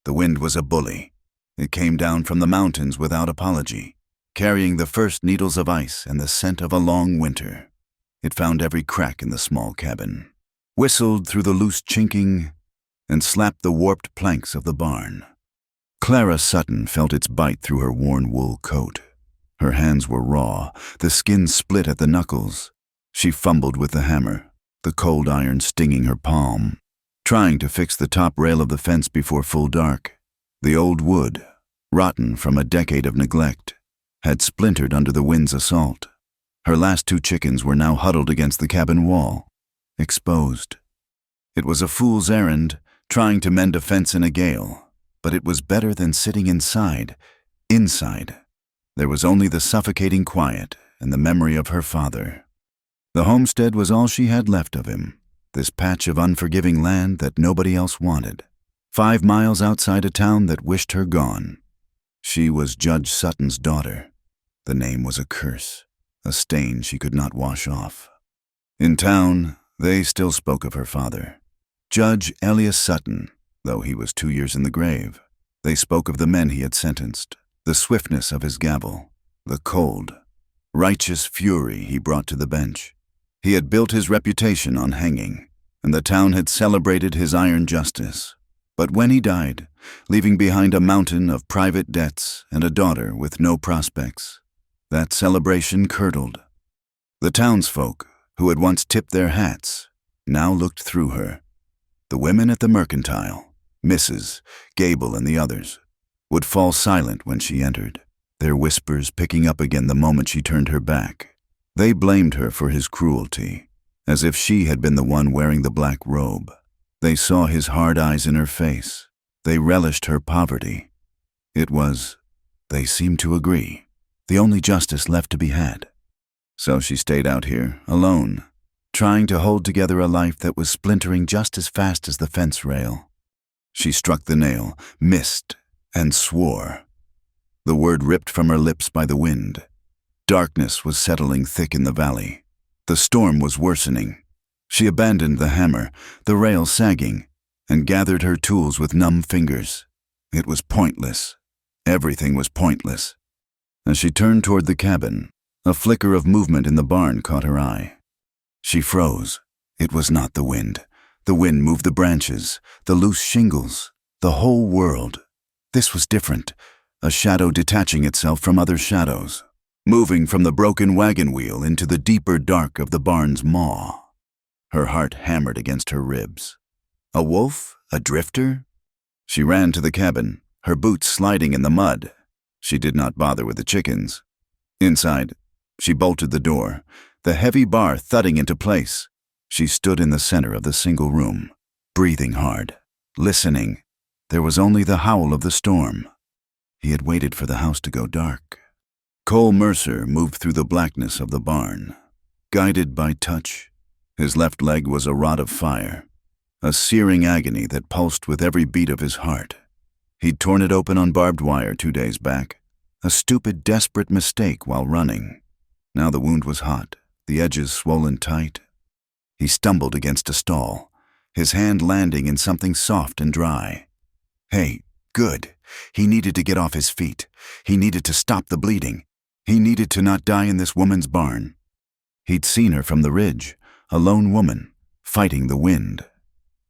The wind was a bully. It came down from the mountains without apology, carrying the first needles of ice and the scent of a long winter. It found every crack in the small cabin, whistled through the loose chinking, and slapped the warped planks of the barn. Clara Sutton felt its bite through her worn wool coat. Her hands were raw, the skin split at the knuckles. She fumbled with the hammer, the cold iron stinging her palm, trying to fix the top rail of the fence before full dark. The old wood, rotten from a decade of neglect, had splintered under the wind's assault. Her last 2 chickens were now huddled against the cabin wall, exposed. It was a fool's errand, trying to mend a fence in a gale, but it was better than sitting inside. There was only the suffocating quiet and the memory of her father. The homestead was all she had left of him, this patch of unforgiving land that nobody else wanted, 5 miles outside a town that wished her gone. She was Judge Sutton's daughter. The name was a curse, a stain she could not wash off. In town, they still spoke of her father, Judge Elias Sutton, though he was 2 years in the grave. They spoke of the men he had sentenced, the swiftness of his gavel, the cold, righteous fury he brought to the bench. He had built his reputation on hanging, and the town had celebrated his iron justice. But when he died, leaving behind a mountain of private debts and a daughter with no prospects, that celebration curdled. The townsfolk, who had once tipped their hats, now looked through her. The women at the mercantile, Mrs. Gable and the others, would fall silent when she entered, their whispers picking up again the moment she turned her back. They blamed her for his cruelty, as if she had been the one wearing the black robe. They saw his hard eyes in her face. They relished her poverty. It was, they seemed to agree, the only justice left to be had. So she stayed out here, alone, trying to hold together a life that was splintering just as fast as the fence rail. She struck the nail, missed, and swore. The word ripped from her lips by the wind. Darkness was settling thick in the valley. The storm was worsening. She abandoned the hammer, the rail sagging, and gathered her tools with numb fingers. It was pointless. Everything was pointless. As she turned toward the cabin, a flicker of movement in the barn caught her eye. She froze. It was not the wind. The wind moved the branches, the loose shingles, the whole world. This was different, a shadow detaching itself from other shadows, moving from the broken wagon wheel into the deeper dark of the barn's maw. Her heart hammered against her ribs. A wolf? A drifter? She ran to the cabin, her boots sliding in the mud. She did not bother with the chickens. Inside, she bolted the door, the heavy bar thudding into place. She stood in the center of the single room, breathing hard, listening. There was only the howl of the storm. He had waited for the house to go dark. Cole Mercer moved through the blackness of the barn, guided by touch. His left leg was a rod of fire, a searing agony that pulsed with every beat of his heart. He'd torn it open on barbed wire 2 days back, a stupid, desperate mistake while running. Now the wound was hot, the edges swollen tight. He stumbled against a stall, his hand landing in something soft and dry. Hey, good. He needed to get off his feet. He needed to stop the bleeding. He needed to not die in this woman's barn. He'd seen her from the ridge, a lone woman, fighting the wind.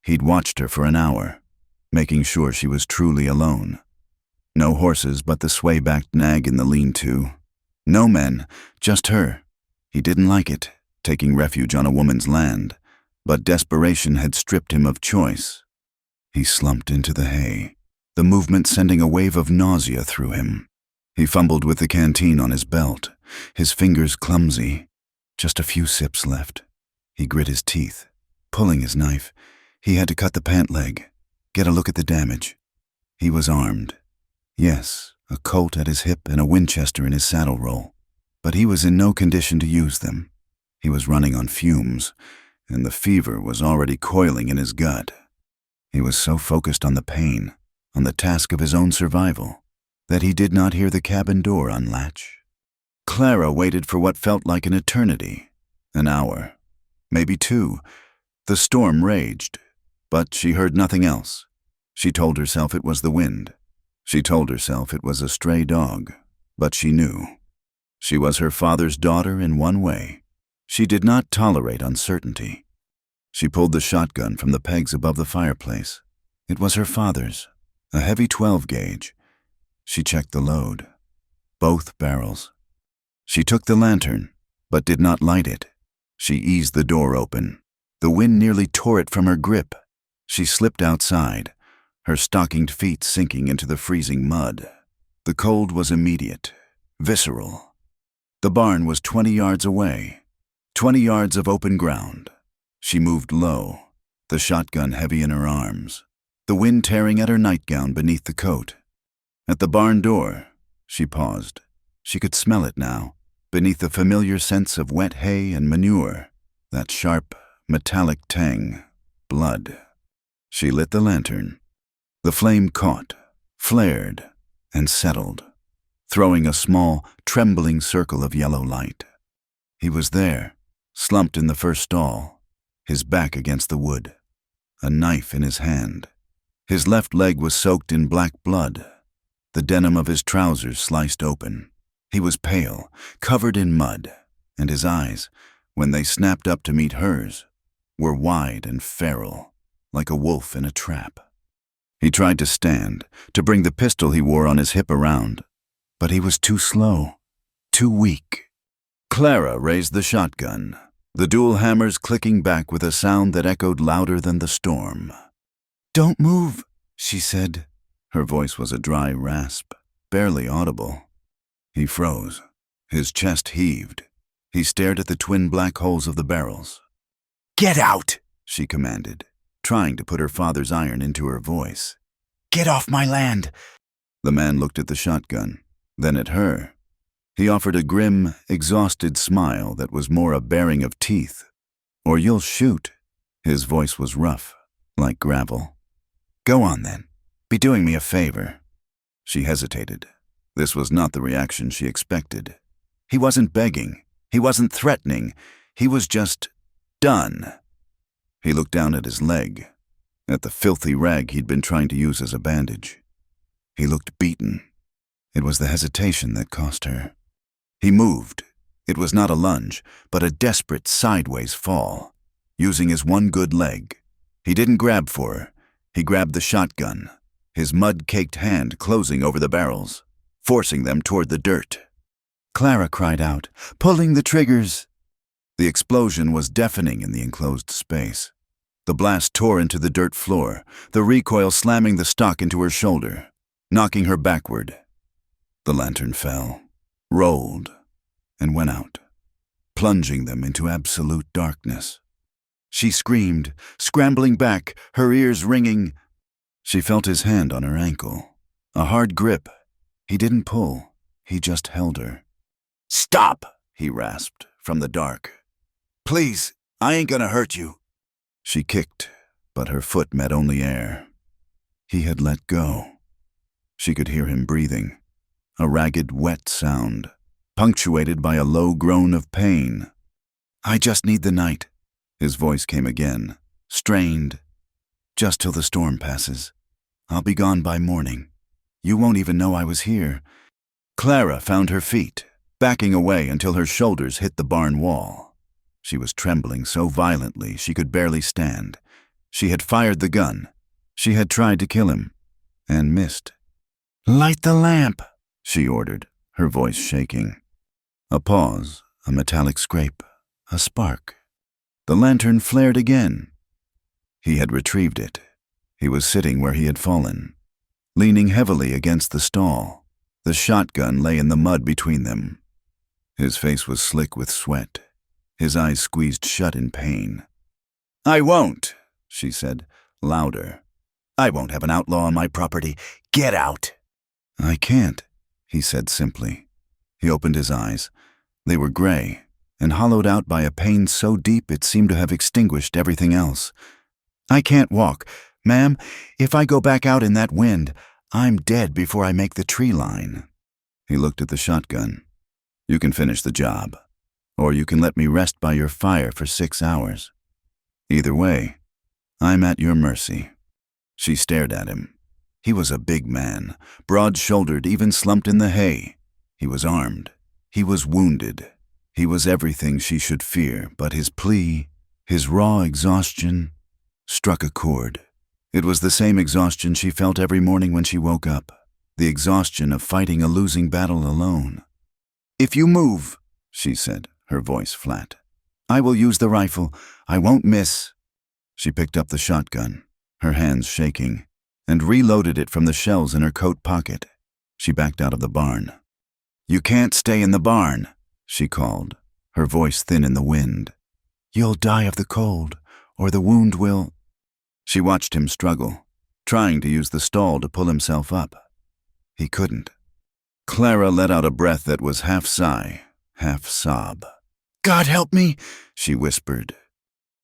He'd watched her for an hour, making sure she was truly alone. No horses but the sway-backed nag in the lean-to. No men, just her. He didn't like it, taking refuge on a woman's land, but desperation had stripped him of choice. He slumped into the hay, the movement sending a wave of nausea through him. He fumbled with the canteen on his belt, his fingers clumsy. Just a few sips left. He grit his teeth, pulling his knife. He had to cut the pant leg, get a look at the damage. He was armed. Yes, a Colt at his hip and a Winchester in his saddle roll. But he was in no condition to use them. He was running on fumes, and the fever was already coiling in his gut. He was so focused on the pain, on the task of his own survival, that he did not hear the cabin door unlatch. Clara waited for what felt like an eternity, an hour, maybe 2. The storm raged, but she heard nothing else. She told herself it was the wind. She told herself it was a stray dog. But she knew. She was her father's daughter in one way. She did not tolerate uncertainty. She pulled the shotgun from the pegs above the fireplace. It was her father's, a heavy 12-gauge. She checked the load. Both barrels. She took the lantern, but did not light it. She eased the door open. The wind nearly tore it from her grip. She slipped outside, her stockinged feet sinking into the freezing mud. The cold was immediate, visceral. The barn was 20 yards away, 20 yards of open ground. She moved low, the shotgun heavy in her arms, the wind tearing at her nightgown beneath the coat. At the barn door, she paused. She could smell it now, beneath the familiar scents of wet hay and manure, that sharp, metallic tang, blood. She lit the lantern. The flame caught, flared, and settled, throwing a small, trembling circle of yellow light. He was there, slumped in the first stall, his back against the wood, a knife in his hand. His left leg was soaked in black blood, the denim of his trousers sliced open. He was pale, covered in mud, and his eyes, when they snapped up to meet hers, were wide and feral, like a wolf in a trap. He tried to stand, to bring the pistol he wore on his hip around, but he was too slow, too weak. Clara raised the shotgun, the dual hammers clicking back with a sound that echoed louder than the storm. "Don't move," she said. Her voice was a dry rasp, barely audible. He froze. His chest heaved. He stared at the twin black holes of the barrels. "Get out," she commanded, trying to put her father's iron into her voice. "Get off my land." The man looked at the shotgun, then at her. He offered a grim, exhausted smile that was more a baring of teeth. "Or you'll shoot." His voice was rough, like gravel. "Go on then. Be doing me a favor." She hesitated. This was not the reaction she expected. He wasn't begging. He wasn't threatening. He was just done. He looked down at his leg, at the filthy rag he'd been trying to use as a bandage. He looked beaten. It was the hesitation that cost her. He moved. It was not a lunge, but a desperate sideways fall, using his one good leg. He didn't grab for her. He grabbed the shotgun, his mud-caked hand closing over the barrels, forcing them toward the dirt. Clara cried out, "Pulling the triggers!" The explosion was deafening in the enclosed space. The blast tore into the dirt floor, the recoil slamming the stock into her shoulder, knocking her backward. The lantern fell, rolled, and went out, plunging them into absolute darkness. She screamed, scrambling back, her ears ringing. She felt his hand on her ankle, a hard grip. He didn't pull, he just held her. "Stop," he rasped from the dark. "Please, I ain't gonna hurt you." She kicked, but her foot met only air. He had let go. She could hear him breathing, a ragged, wet sound, punctuated by a low groan of pain. "I just need the night." His voice came again, strained. "Just till the storm passes. I'll be gone by morning. You won't even know I was here." Clara found her feet, backing away until her shoulders hit the barn wall. She was trembling so violently she could barely stand. She had fired the gun. She had tried to kill him, and missed. "Light the lamp," she ordered, her voice shaking. A pause, a metallic scrape, a spark. The lantern flared again. He had retrieved it. He was sitting where he had fallen, leaning heavily against the stall. The shotgun lay in the mud between them. His face was slick with sweat, his eyes squeezed shut in pain. "I won't," she said, louder. "I won't have an outlaw on my property. Get out." "I can't," he said simply. He opened his eyes. They were gray, and hollowed out by a pain so deep it seemed to have extinguished everything else. "I can't walk. Ma'am, if I go back out in that wind, I'm dead before I make the tree line." He looked at the shotgun. "You can finish the job, or you can let me rest by your fire for 6 hours. Either way, I'm at your mercy." She stared at him. He was a big man, broad-shouldered, even slumped in the hay. He was armed. He was wounded. He was everything she should fear, but his plea, his raw exhaustion, struck a chord. It was the same exhaustion she felt every morning when she woke up, the exhaustion of fighting a losing battle alone. "If you move," she said, her voice flat, "I will use the rifle. I won't miss." She picked up the shotgun, her hands shaking, and reloaded it from the shells in her coat pocket. She backed out of the barn. "You can't stay in the barn," she called, her voice thin in the wind. "You'll die of the cold, or the wound will—" She watched him struggle, trying to use the stall to pull himself up. He couldn't. Clara let out a breath that was half sigh, half sob. "God help me," she whispered.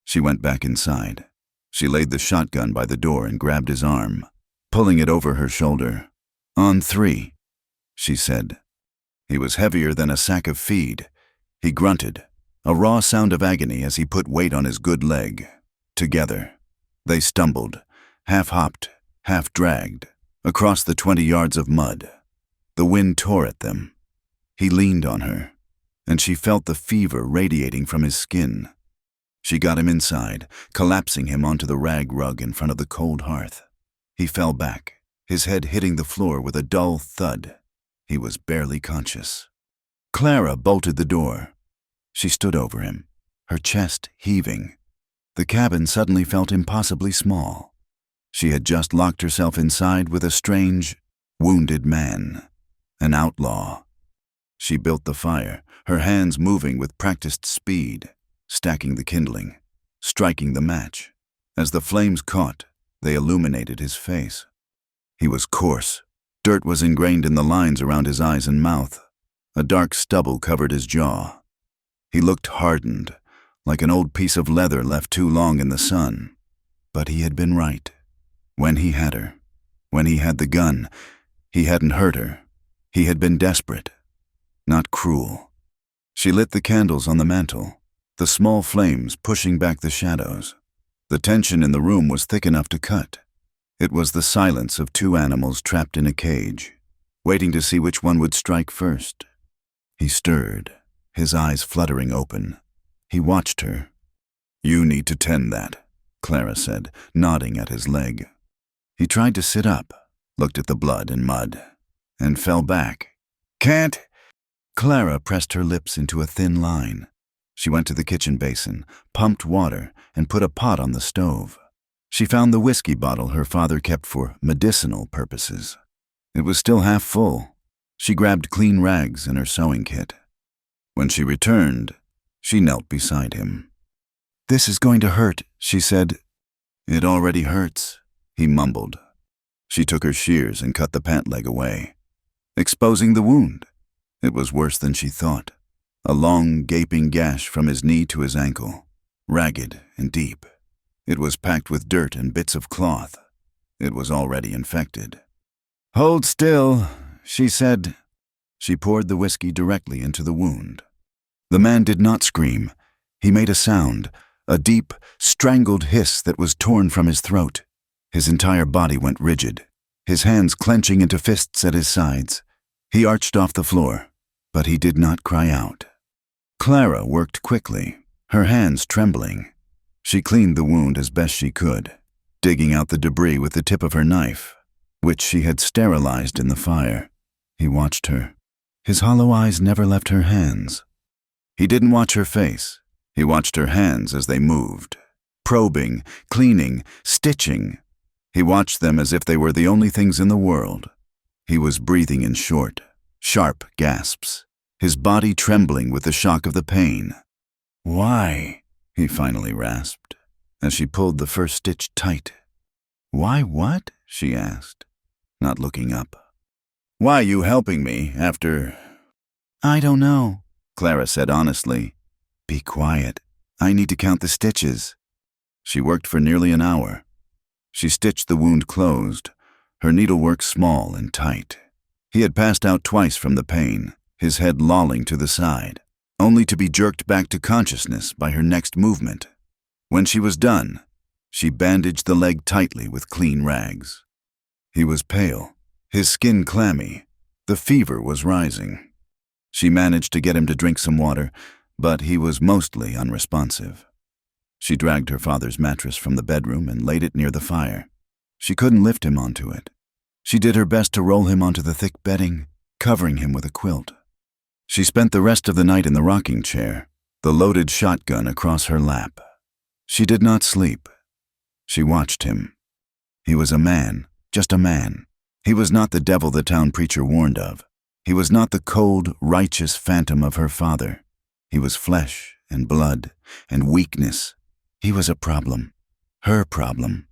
She went back inside. She laid the shotgun by the door and grabbed his arm, pulling it over her shoulder. "On 3, she said. He was heavier than a sack of feed. He grunted, a raw sound of agony as he put weight on his good leg. Together, they stumbled, half-hopped, half-dragged, across the 20 yards of mud. The wind tore at them. He leaned on her, and she felt the fever radiating from his skin. She got him inside, collapsing him onto the rag rug in front of the cold hearth. He fell back, his head hitting the floor with a dull thud. He was barely conscious. Clara bolted the door. She stood over him, her chest heaving. The cabin suddenly felt impossibly small. She had just locked herself inside with a strange, wounded man, an outlaw. She built the fire, her hands moving with practiced speed, stacking the kindling, striking the match. As the flames caught, they illuminated his face. He was coarse. Dirt was ingrained in the lines around his eyes and mouth. A dark stubble covered his jaw. He looked hardened, like an old piece of leather left too long in the sun. But he had been right. When he had her, when he had the gun, he hadn't hurt her. He had been desperate, not cruel. She lit the candles on the mantel, the small flames pushing back the shadows. The tension in the room was thick enough to cut. It was the silence of 2 animals trapped in a cage, waiting to see which one would strike first. He stirred, his eyes fluttering open. He watched her. "You need to tend that," Clara said, nodding at his leg. He tried to sit up, looked at the blood and mud, and fell back. "Can't." Clara pressed her lips into a thin line. She went to the kitchen basin, pumped water, and put a pot on the stove. She found the whiskey bottle her father kept for medicinal purposes. It was still half full. She grabbed clean rags and her sewing kit. When she returned, she knelt beside him. "This is going to hurt," she said. "It already hurts," he mumbled. She took her shears and cut the pant leg away, exposing the wound. It was worse than she thought. A long, gaping gash from his knee to his ankle, ragged and deep. It was packed with dirt and bits of cloth. It was already infected. "Hold still," she said. She poured the whiskey directly into the wound. The man did not scream. He made a sound, a deep, strangled hiss that was torn from his throat. His entire body went rigid, his hands clenching into fists at his sides. He arched off the floor, but he did not cry out. Clara worked quickly, her hands trembling. She cleaned the wound as best she could, digging out the debris with the tip of her knife, which she had sterilized in the fire. He watched her. His hollow eyes never left her hands. He didn't watch her face. He watched her hands as they moved, probing, cleaning, stitching. He watched them as if they were the only things in the world. He was breathing in short, sharp gasps, his body trembling with the shock of the pain. "Why?" he finally rasped, as she pulled the first stitch tight. "Why what?" she asked, not looking up. "Why you helping me after—" "I don't know," Clara said honestly. "Be quiet. I need to count the stitches." She worked for nearly an hour. She stitched the wound closed, her needlework small and tight. He had passed out twice from the pain, his head lolling to the side, only to be jerked back to consciousness by her next movement. When she was done, She bandaged the leg tightly with clean rags. He was pale, his skin clammy. The fever was rising. She managed to get him to drink some water, but he was mostly unresponsive. She dragged her father's mattress from the bedroom and laid it near the fire. She couldn't lift him onto it. She did her best to roll him onto the thick bedding, covering him with a quilt. She spent the rest of the night in the rocking chair, the loaded shotgun across her lap. She did not sleep. She watched him. He was a man, just a man. He was not the devil the town preacher warned of. He was not the cold, righteous phantom of her father. He was flesh and blood and weakness. He was a problem. Her problem.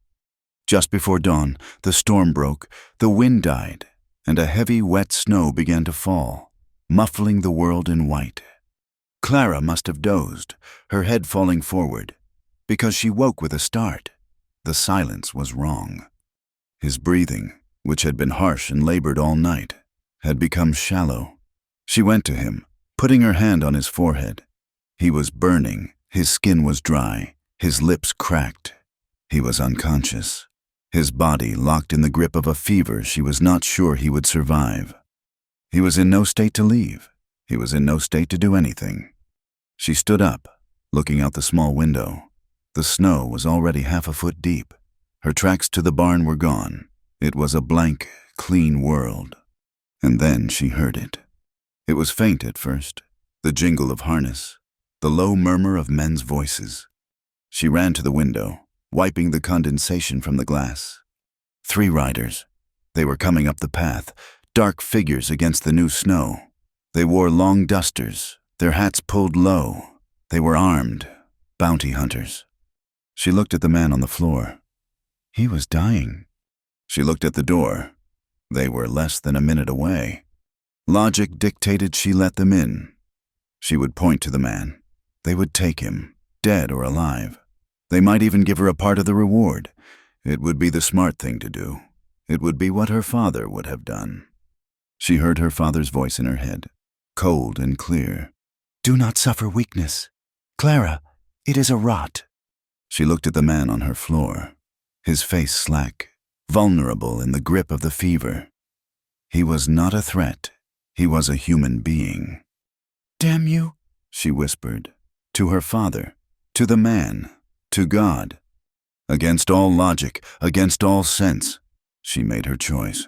Just before dawn, the storm broke, the wind died, and a heavy, wet snow began to fall, muffling the world in white. Clara must have dozed, her head falling forward, because she woke with a start. The silence was wrong. His breathing, which had been harsh and labored all night, had become shallow. She went to him, putting her hand on his forehead. He was burning, his skin was dry, his lips cracked. He was unconscious, his body locked in the grip of a fever she was not sure he would survive. He was in no state to leave. He was in no state to do anything. She stood up, looking out the small window. The snow was already half a foot deep. Her tracks to the barn were gone. It was a blank, clean world. And then she heard it. It was faint at first, the jingle of harness, the low murmur of men's voices. She ran to the window, wiping the condensation from the glass. 3 riders. They were coming up the path, dark figures against the new snow. They wore long dusters, their hats pulled low. They were armed, bounty hunters. She looked at the man on the floor. He was dying. She looked at the door. They were less than a minute away. Logic dictated she let them in. She would point to the man. They would take him, dead or alive. They might even give her a part of the reward. It would be the smart thing to do. It would be what her father would have done. She heard her father's voice in her head, cold and clear. "Do not suffer weakness. Clara, it is a rot." She looked at the man on her floor, his face slack, vulnerable in the grip of the fever. He was not a threat. He was a human being. "Damn you," she whispered, to her father, to the man, to God. Against all logic, against all sense, she made her choice.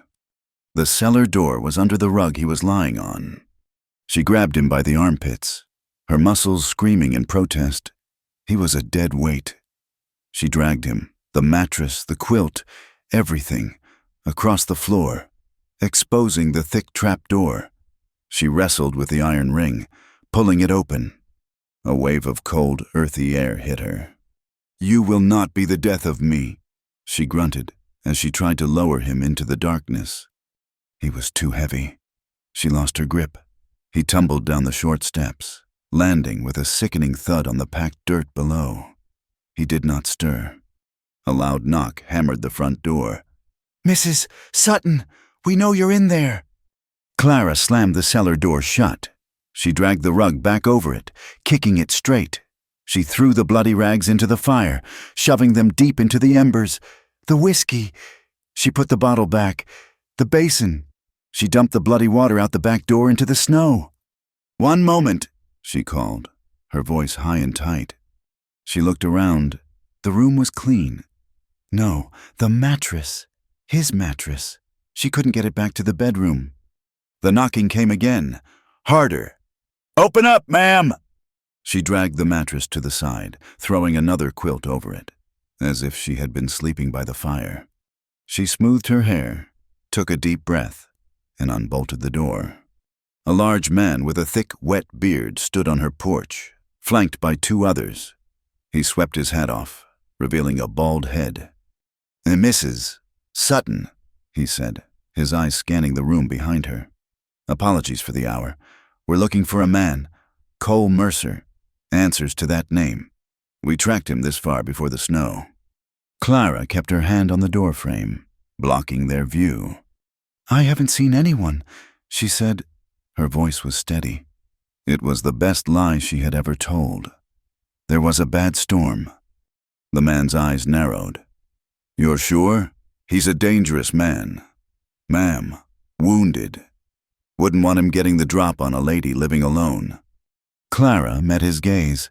The cellar door was under the rug he was lying on. She grabbed him by the armpits, her muscles screaming in protest. He was a dead weight. She dragged him, the mattress, the quilt, everything, across the floor, exposing the thick trap door. She wrestled with the iron ring, pulling it open. A wave of cold, earthy air hit her. "You will not be the death of me," she grunted as she tried to lower him into the darkness. He was too heavy. She lost her grip. He tumbled down the short steps, landing with a sickening thud on the packed dirt below. He did not stir. A loud knock hammered the front door. "Mrs. Sutton, we know you're in there." Clara slammed the cellar door shut. She dragged the rug back over it, kicking it straight. She threw the bloody rags into the fire, shoving them deep into the embers. The whiskey. She put the bottle back. The basin. She dumped the bloody water out the back door into the snow. "One moment," she called, her voice high and tight. She looked around. The room was clean. No, the mattress. His mattress. She couldn't get it back to the bedroom. The knocking came again, harder. "Open up, ma'am!" She dragged the mattress to the side, throwing another quilt over it, as if she had been sleeping by the fire. She smoothed her hair, took a deep breath, and unbolted the door. A large man with a thick, wet beard stood on her porch, flanked by 2 others. He swept his hat off, revealing a bald head. "Mrs. Sutton," he said, his eyes scanning the room behind her. "Apologies for the hour. We're looking for a man, Cole Mercer. Answers to that name. We tracked him this far before the snow." Clara kept her hand on the doorframe, blocking their view. "I haven't seen anyone," she said. Her voice was steady. It was the best lie she had ever told. There was a bad storm. The man's eyes narrowed. "You're sure? He's a dangerous man. Ma'am, wounded. Wouldn't want him getting the drop on a lady living alone." Clara met his gaze.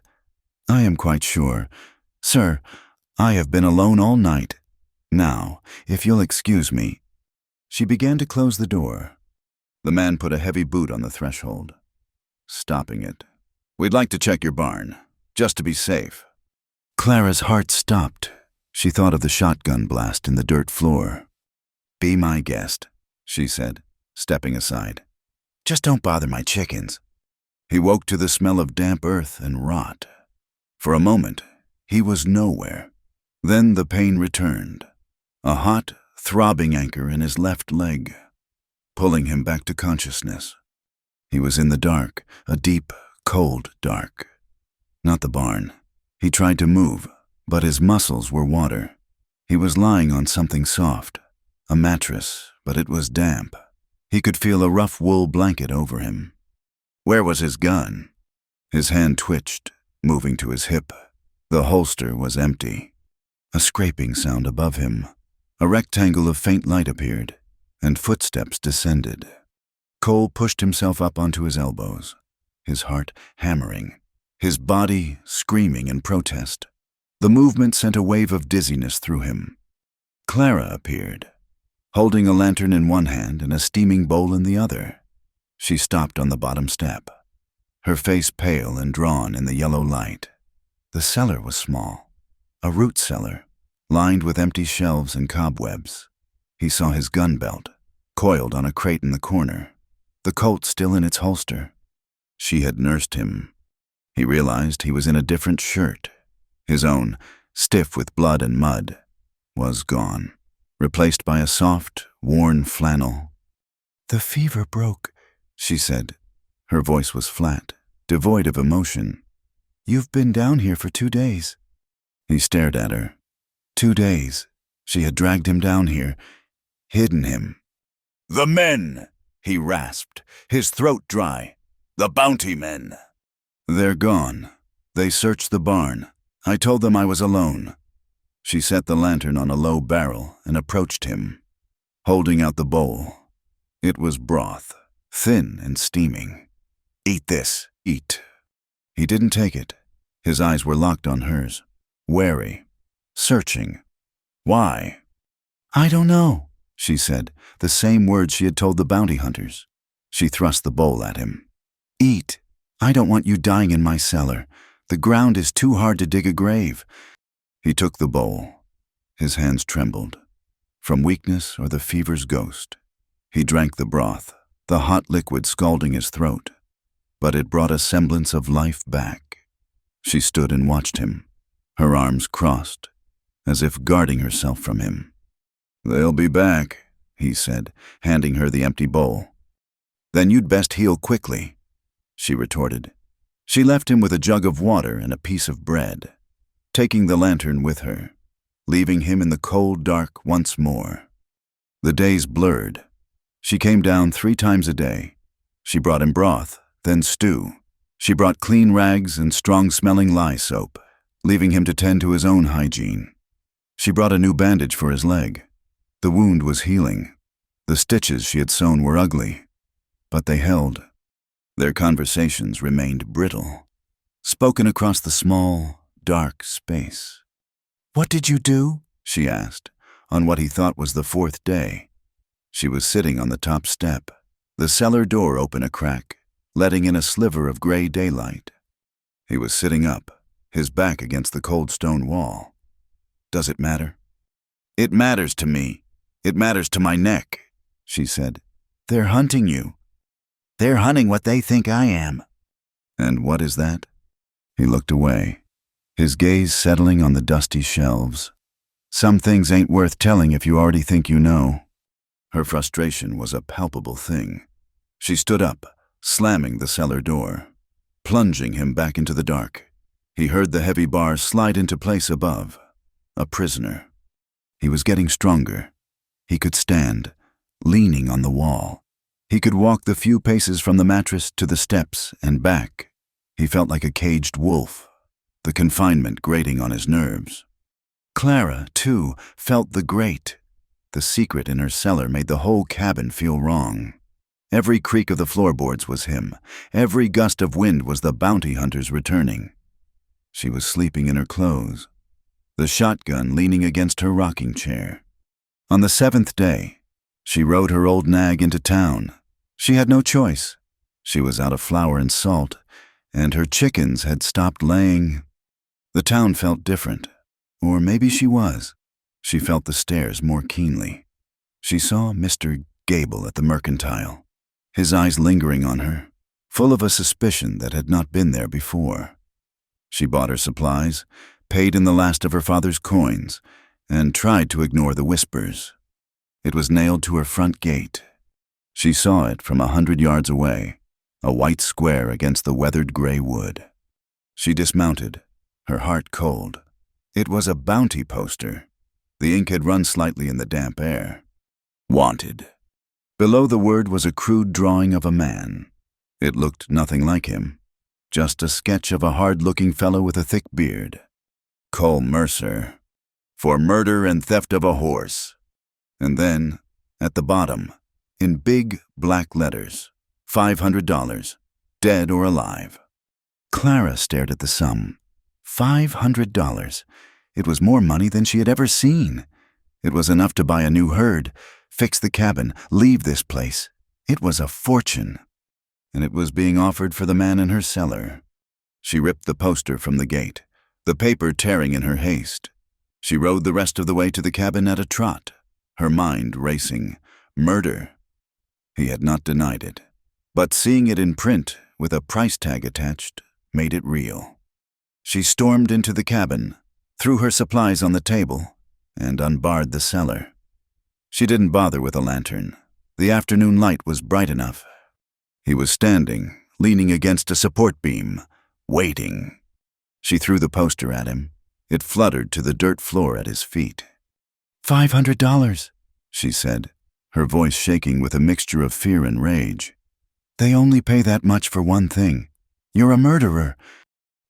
"I am quite sure. Sir, I have been alone all night. Now, if you'll excuse me." She began to close the door. The man put a heavy boot on the threshold, stopping it. "We'd like to check your barn, just to be safe." Clara's heart stopped. She thought of the shotgun blast in the dirt floor. "Be my guest," she said, stepping aside. "Just don't bother my chickens." He woke to the smell of damp earth and rot. For a moment, he was nowhere. Then the pain returned, a hot, throbbing anchor in his left leg, pulling him back to consciousness. He was in the dark, a deep, cold dark. Not the barn. He tried to move, but his muscles were water. He was lying on something soft, a mattress, but it was damp. He could feel a rough wool blanket over him. Where was his gun? His hand twitched, moving to his hip. The holster was empty. A scraping sound above him. A rectangle of faint light appeared, and footsteps descended. Cole pushed himself up onto his elbows, his heart hammering, his body screaming in protest. The movement sent a wave of dizziness through him. Clara appeared, holding a lantern in one hand and a steaming bowl in the other. She stopped on the bottom step, her face pale and drawn in the yellow light. The cellar was small, a root cellar, lined with empty shelves and cobwebs. He saw his gun belt, coiled on a crate in the corner, the Colt still in its holster. She had nursed him. He realized he was in a different shirt. His own, stiff with blood and mud, was gone, replaced by a soft, worn flannel. "The fever broke," she said. Her voice was flat, devoid of emotion. "You've been down here for 2 days." He stared at her. 2 days. She had dragged him down here, hidden him. "The men!" he rasped, his throat dry. "The bounty men!" "They're gone. They searched the barn. I told them I was alone." She set the lantern on a low barrel and approached him, holding out the bowl. It was broth, thin and steaming. "Eat this, eat." He didn't take it. His eyes were locked on hers, wary, searching. "Why?" "I don't know," she said, the same words she had told the bounty hunters. She thrust the bowl at him. "Eat. I don't want you dying in my cellar. The ground is too hard to dig a grave." He took the bowl. His hands trembled, from weakness or the fever's ghost. He drank the broth, the hot liquid scalding his throat, but it brought a semblance of life back. She stood and watched him, her arms crossed, as if guarding herself from him. "They'll be back," he said, handing her the empty bowl. "Then you'd best heal quickly," she retorted. She left him with a jug of water and a piece of bread, taking the lantern with her, leaving him in the cold dark once more. The days blurred. She came down 3 times a day. She brought him broth, then stew. She brought clean rags and strong-smelling lye soap, leaving him to tend to his own hygiene. She brought a new bandage for his leg. The wound was healing. The stitches she had sewn were ugly, but they held. Their conversations remained brittle, spoken across the small, dark space. "What did you do?" she asked, on what he thought was the 4th day. She was sitting on the top step, the cellar door open a crack, letting in a sliver of gray daylight. He was sitting up, his back against the cold stone wall. "Does it matter?" "It matters to me. It matters to my neck," she said. "They're hunting you." "They're hunting what they think I am." "And what is that?" He looked away, his gaze settling on the dusty shelves. "Some things ain't worth telling if you already think you know." Her frustration was a palpable thing. She stood up, slamming the cellar door, plunging him back into the dark. He heard the heavy bars slide into place above. A prisoner. He was getting stronger. He could stand, leaning on the wall. He could walk the few paces from the mattress to the steps and back. He felt like a caged wolf, the confinement grating on his nerves. Clara, too, felt the grate. The secret in her cellar made the whole cabin feel wrong. Every creak of the floorboards was him. Every gust of wind was the bounty hunters returning. She was sleeping in her clothes, the shotgun leaning against her rocking chair. On the 7th day, she rode her old nag into town. She had no choice. She was out of flour and salt, and her chickens had stopped laying. The town felt different, or maybe she was. She felt the stares more keenly. She saw Mr. Gable at the mercantile, his eyes lingering on her, full of a suspicion that had not been there before. She bought her supplies, paid in the last of her father's coins, and tried to ignore the whispers. It was nailed to her front gate. She saw it from 100 yards away, a white square against the weathered gray wood. She dismounted, her heart cold. It was a bounty poster. The ink had run slightly in the damp air. Wanted. Below the word was a crude drawing of a man. It looked nothing like him, just a sketch of a hard-looking fellow with a thick beard. Cole Mercer, for murder and theft of a horse. And then, at the bottom, in big black letters, $500, dead or alive. Clara stared at the sum. $500. It was more money than she had ever seen. It was enough to buy a new herd, fix the cabin, leave this place. It was a fortune. And it was being offered for the man in her cellar. She ripped the poster from the gate, the paper tearing in her haste. She rode the rest of the way to the cabin at a trot, her mind racing. Murder. He had not denied it, but seeing it in print with a price tag attached made it real. She stormed into the cabin, threw her supplies on the table, and unbarred the cellar. She didn't bother with a lantern. The afternoon light was bright enough. He was standing, leaning against a support beam, waiting. She threw the poster at him. It fluttered to the dirt floor at his feet. $500, she said, her voice shaking with a mixture of fear and rage. They only pay that much for one thing. You're a murderer.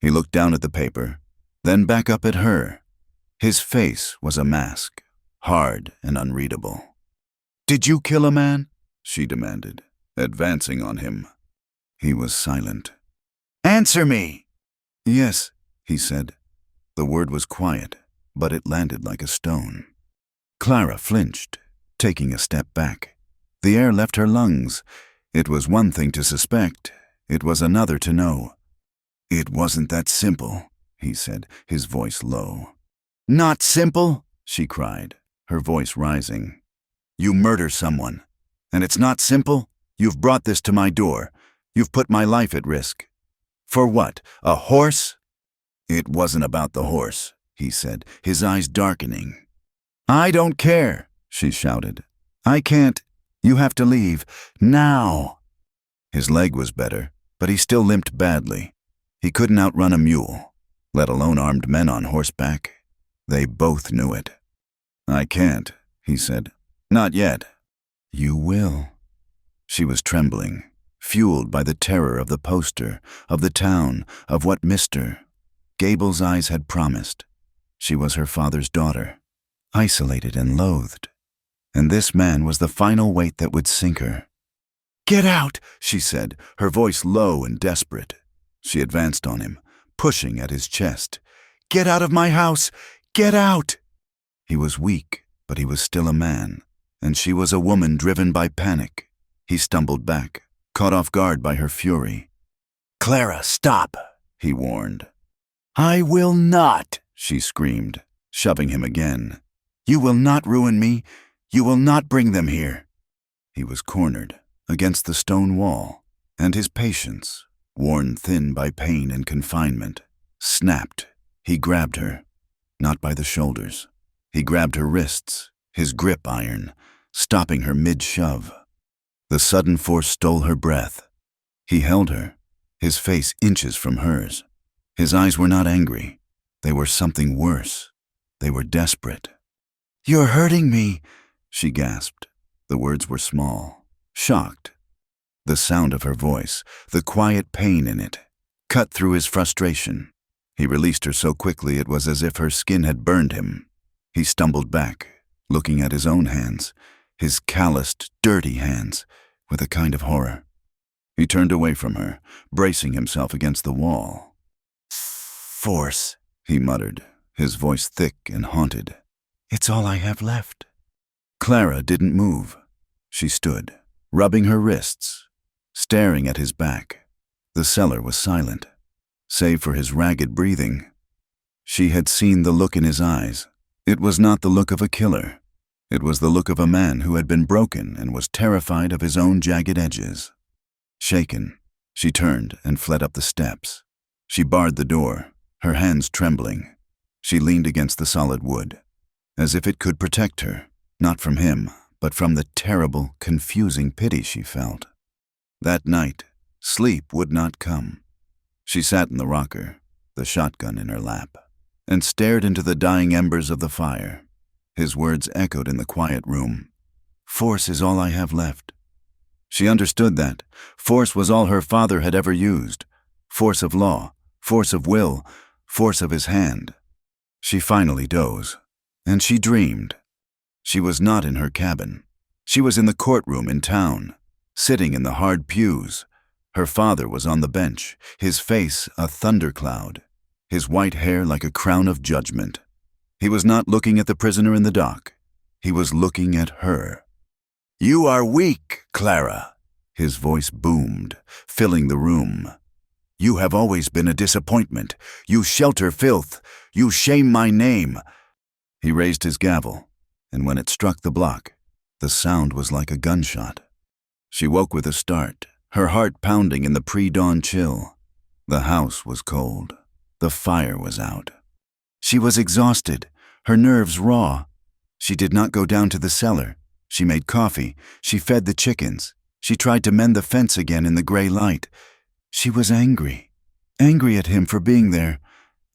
He looked down at the paper, then back up at her. His face was a mask, hard and unreadable. Did you kill a man? She demanded, advancing on him. He was silent. Answer me! Yes, he said. The word was quiet, but it landed like a stone. Clara flinched, taking a step back. The air left her lungs. It was one thing to suspect. It was another to know. It wasn't that simple, he said, his voice low. Not simple? She cried, her voice rising. You murder someone. And it's not simple? You've brought this to my door. You've put my life at risk. For what? A horse? It wasn't about the horse, he said, his eyes darkening. I don't care, she shouted. I can't. You have to leave. Now. His leg was better, but he still limped badly. He couldn't outrun a mule, let alone armed men on horseback. They both knew it. I can't, he said. Not yet. You will. She was trembling, fueled by the terror of the poster, of the town, of what Mr. Gable's eyes had promised. She was her father's daughter, isolated and loathed. And this man was the final weight that would sink her. Get out, she said, her voice low and desperate. She advanced on him, pushing at his chest. Get out of my house! Get out! He was weak, but he was still a man, and she was a woman driven by panic. He stumbled back, caught off guard by her fury. Clara, stop, he warned. I will not, she screamed, shoving him again. You will not ruin me. You will not bring them here. He was cornered against the stone wall, and his patience, worn thin by pain and confinement, snapped. He grabbed her, not by the shoulders. He grabbed her wrists, his grip iron, stopping her mid-shove. The sudden force stole her breath. He held her, his face inches from hers. His eyes were not angry. They were something worse. They were desperate. You're hurting me, she gasped. The words were small, shocked. The sound of her voice, the quiet pain in it, cut through his frustration. He released her so quickly it was as if her skin had burned him. He stumbled back, looking at his own hands, his calloused, dirty hands, with a kind of horror. He turned away from her, bracing himself against the wall. "Force," he muttered, his voice thick and haunted. "It's all I have left." Clara didn't move. She stood, rubbing her wrists, staring at his back. The cellar was silent, save for his ragged breathing. She had seen the look in his eyes. It was not the look of a killer. It was the look of a man who had been broken and was terrified of his own jagged edges. Shaken, she turned and fled up the steps. She barred the door, her hands trembling. She leaned against the solid wood, as if it could protect her, not from him, but from the terrible, confusing pity she felt. That night, sleep would not come. She sat in the rocker, the shotgun in her lap, and stared into the dying embers of the fire. His words echoed in the quiet room. "Force is all I have left." She understood that. Force was all her father had ever used. Force of law, force of will, force of his hand. She finally dozed, and she dreamed. She was not in her cabin. She was in the courtroom in town, sitting in the hard pews. Her father was on the bench, his face a thundercloud, his white hair like a crown of judgment. He was not looking at the prisoner in the dock. He was looking at her. "You are weak, Clara," his voice boomed, filling the room. "You have always been a disappointment. You shelter filth. You shame my name." He raised his gavel, and when it struck the block, the sound was like a gunshot. She woke with a start, her heart pounding in the pre-dawn chill. The house was cold. The fire was out. She was exhausted, her nerves raw. She did not go down to the cellar. She made coffee. She fed the chickens. She tried to mend the fence again in the gray light. She was angry. Angry at him for being there.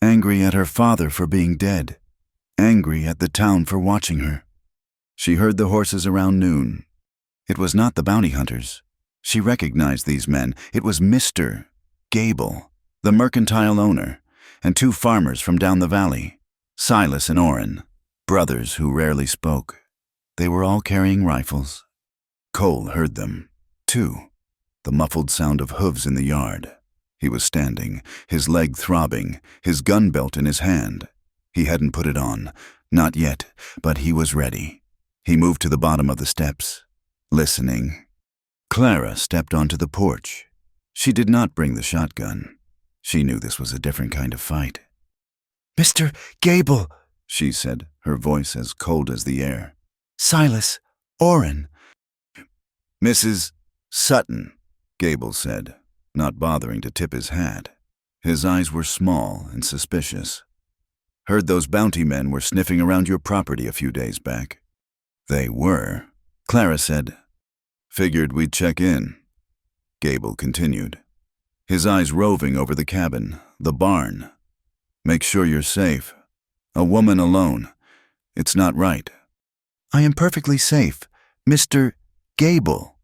Angry at her father for being dead. Angry at the town for watching her. She heard the horses around noon. It was not the bounty hunters. She recognized these men. It was Mr. Gable, the mercantile owner, and two farmers from down the valley, Silas and Orrin, brothers who rarely spoke. They were all carrying rifles. Cole heard them, too, the muffled sound of hooves in the yard. He was standing, his leg throbbing, his gun belt in his hand. He hadn't put it on, not yet, but he was ready. He moved to the bottom of the steps, listening. Clara stepped onto the porch. She did not bring the shotgun. She knew this was a different kind of fight. "Mr. Gable," she said, her voice as cold as the air. "Silas, Orrin." "Mrs. Sutton," Gable said, not bothering to tip his hat. His eyes were small and suspicious. "Heard those bounty men were sniffing around your property a few days back." "They were," Clara said. "Figured we'd check in." Gable continued, his eyes roving over the cabin, the barn. "Make sure you're safe. A woman alone. It's not right." "I am perfectly safe, Mr. Gable,"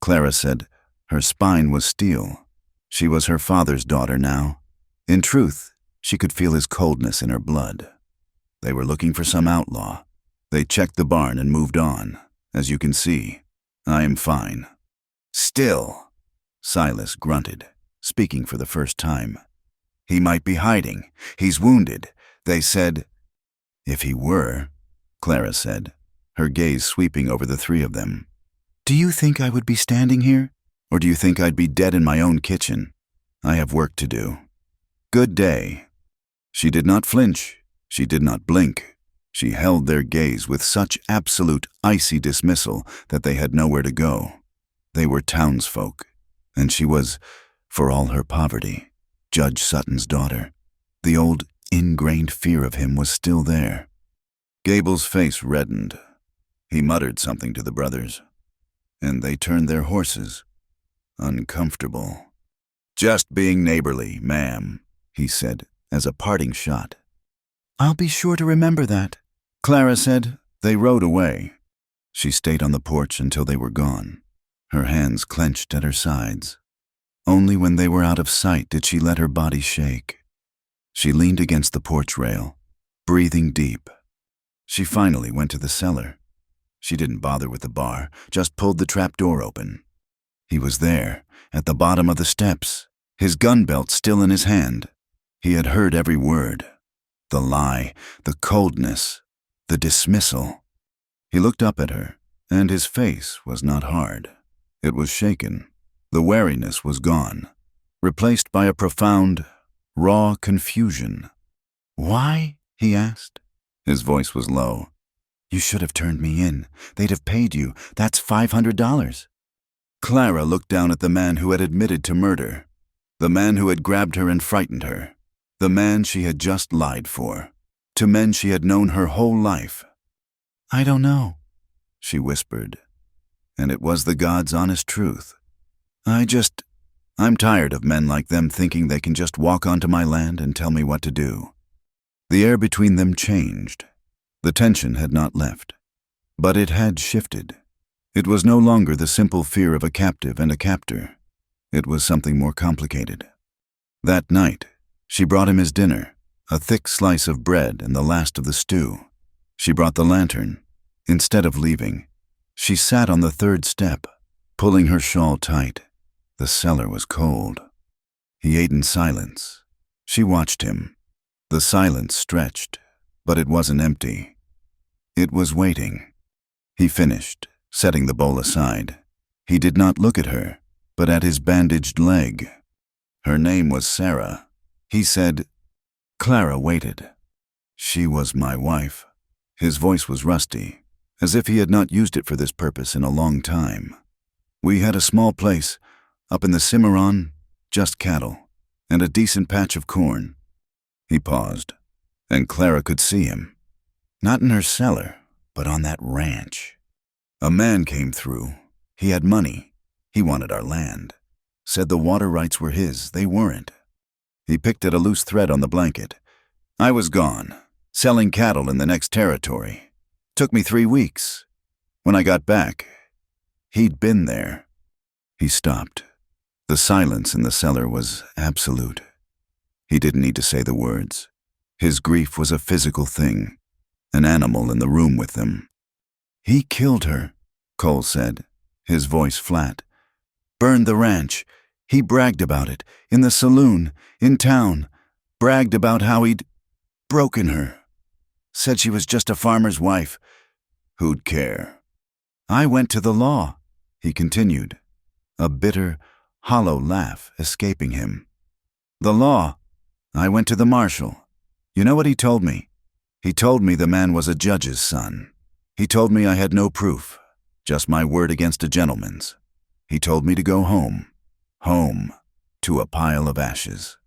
Clara said. Her spine was steel. She was her father's daughter now. In truth, she could feel his coldness in her blood. They were looking for some outlaw. They checked the barn and moved on. As you can see, I am fine. "Still," Silas grunted, speaking for the first time. "He might be hiding. He's wounded. They said—" "If he were," Clara said, her gaze sweeping over the three of them. "Do you think I would be standing here? Or do you think I'd be dead in my own kitchen? I have work to do. Good day." She did not flinch. She did not blink. She held their gaze with such absolute, icy dismissal that they had nowhere to go. They were townsfolk, and she was, for all her poverty, Judge Sutton's daughter. The old, ingrained fear of him was still there. Gable's face reddened. He muttered something to the brothers, and they turned their horses. Uncomfortable. "Just being neighborly, ma'am," he said, as a parting shot. "I'll be sure to remember that," Clara said. They rode away. She stayed on the porch until they were gone, her hands clenched at her sides. Only when they were out of sight did she let her body shake. She leaned against the porch rail, breathing deep. She finally went to the cellar. She didn't bother with the bar, just pulled the trap door open. He was there, at the bottom of the steps, his gun belt still in his hand. He had heard every word. The lie, the coldness, the dismissal. He looked up at her, and his face was not hard. It was shaken. The wariness was gone, replaced by a profound, raw confusion. "Why?" he asked. His voice was low. "You should have turned me in. They'd have paid you. That's $500. Clara looked down at the man who had admitted to murder, the man who had grabbed her and frightened her, the man she had just lied for, to men she had known her whole life. "I don't know," she whispered, and it was the God's honest truth. I'm tired of men like them thinking they can just walk onto my land and tell me what to do." The air between them changed. The tension had not left, but it had shifted. It was no longer the simple fear of a captive and a captor. It was something more complicated. That night, she brought him his dinner, a thick slice of bread and the last of the stew. She brought the lantern. Instead of leaving, she sat on the third step, pulling her shawl tight. The cellar was cold. He ate in silence. She watched him. The silence stretched, but it wasn't empty. It was waiting. He finished, setting the bowl aside. He did not look at her, but at his bandaged leg. Her name was Sarah. He said, Clara waited. "She was my wife." His voice was rusty, as if he had not used it for this purpose in a long time. "We had a small place, up in the Cimarron, just cattle, and a decent patch of corn." He paused, and Clara could see him. Not in her cellar, but on that ranch. A man came through. He had money. He wanted our land. Said the water rights were his. They weren't. He picked at a loose thread on the blanket. "I was gone, selling cattle in the next territory. Took me 3 weeks. When I got back, he'd been there." He stopped. The silence in the cellar was absolute. He didn't need to say the words. His grief was a physical thing, an animal in the room with them. "He killed her," Cole said, his voice flat. "Burned the ranch. He bragged about it, in the saloon, in town. Bragged about how he'd broken her. Said she was just a farmer's wife. Who'd care? I went to the law," he continued, a bitter, hollow laugh escaping him. "The law. I went to the marshal. You know what he told me? He told me the man was a judge's son. He told me I had no proof, just my word against a gentleman's. He told me to go home. Home, to a pile of ashes."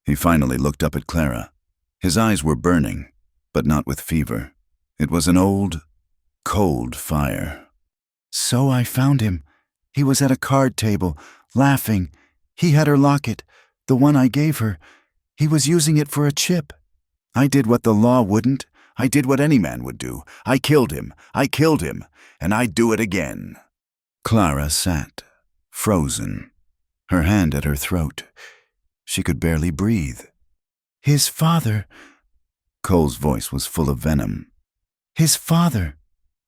He finally looked up at Clara. His eyes were burning, but not with fever. It was an old, cold fire. "So I found him. He was at a card table, laughing. He had her locket, the one I gave her. He was using it for a chip. I did what the law wouldn't. I did what any man would do. I killed him, and I'd do it again." Clara sat, frozen, her hand at her throat. She could barely breathe. "His father," Cole's voice was full of venom. "His father.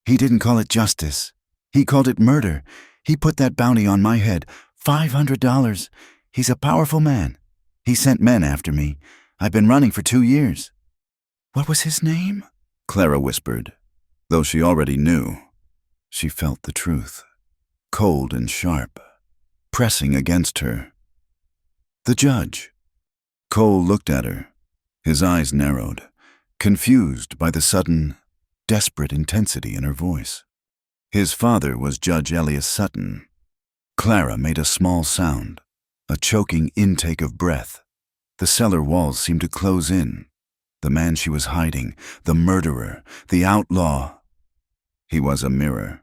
He didn't call it justice. He called it murder. He put that bounty on my head, $500. He's a powerful man. He sent men after me. I've been running for 2 years. "What was his name?" Clara whispered. Though she already knew, she felt the truth, cold and sharp, pressing against her. "The judge." Cole looked at her. His eyes narrowed, confused by the sudden, desperate intensity in her voice. His father was Judge Elias Sutton. Clara made a small sound, a choking intake of breath. The cellar walls seemed to close in. The man she was hiding, the murderer, the outlaw. He was a mirror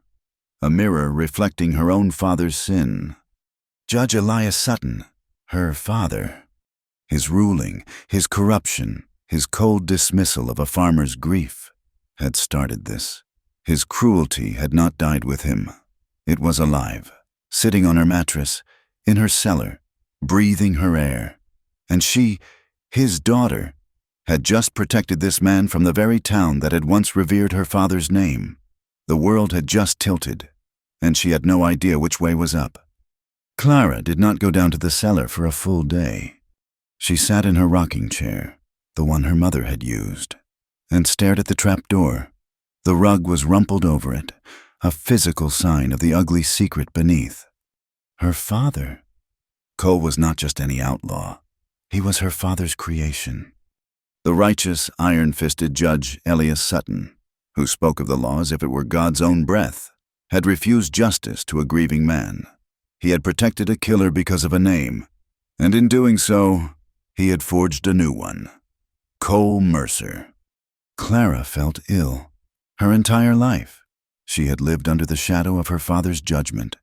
reflecting her own father's sin. Judge Elias Sutton, her father. His ruling, his corruption, his cold dismissal of a farmer's grief had started this. His cruelty had not died with him. It was alive, sitting on her mattress, in her cellar, breathing her air. And she, his daughter, had just protected this man from the very town that had once revered her father's name. The world had just tilted, and she had no idea which way was up. Clara did not go down to the cellar for a full day. She sat in her rocking chair, the one her mother had used, and stared at the trap door. The rug was rumpled over it, a physical sign of the ugly secret beneath. Her father. Cole was not just any outlaw. He was her father's creation. The righteous, iron-fisted Judge Elias Sutton, who spoke of the law as if it were God's own breath, had refused justice to a grieving man. He had protected a killer because of a name, and in doing so, he had forged a new one. Cole Mercer. Clara felt ill. Her entire life, she had lived under the shadow of her father's judgment.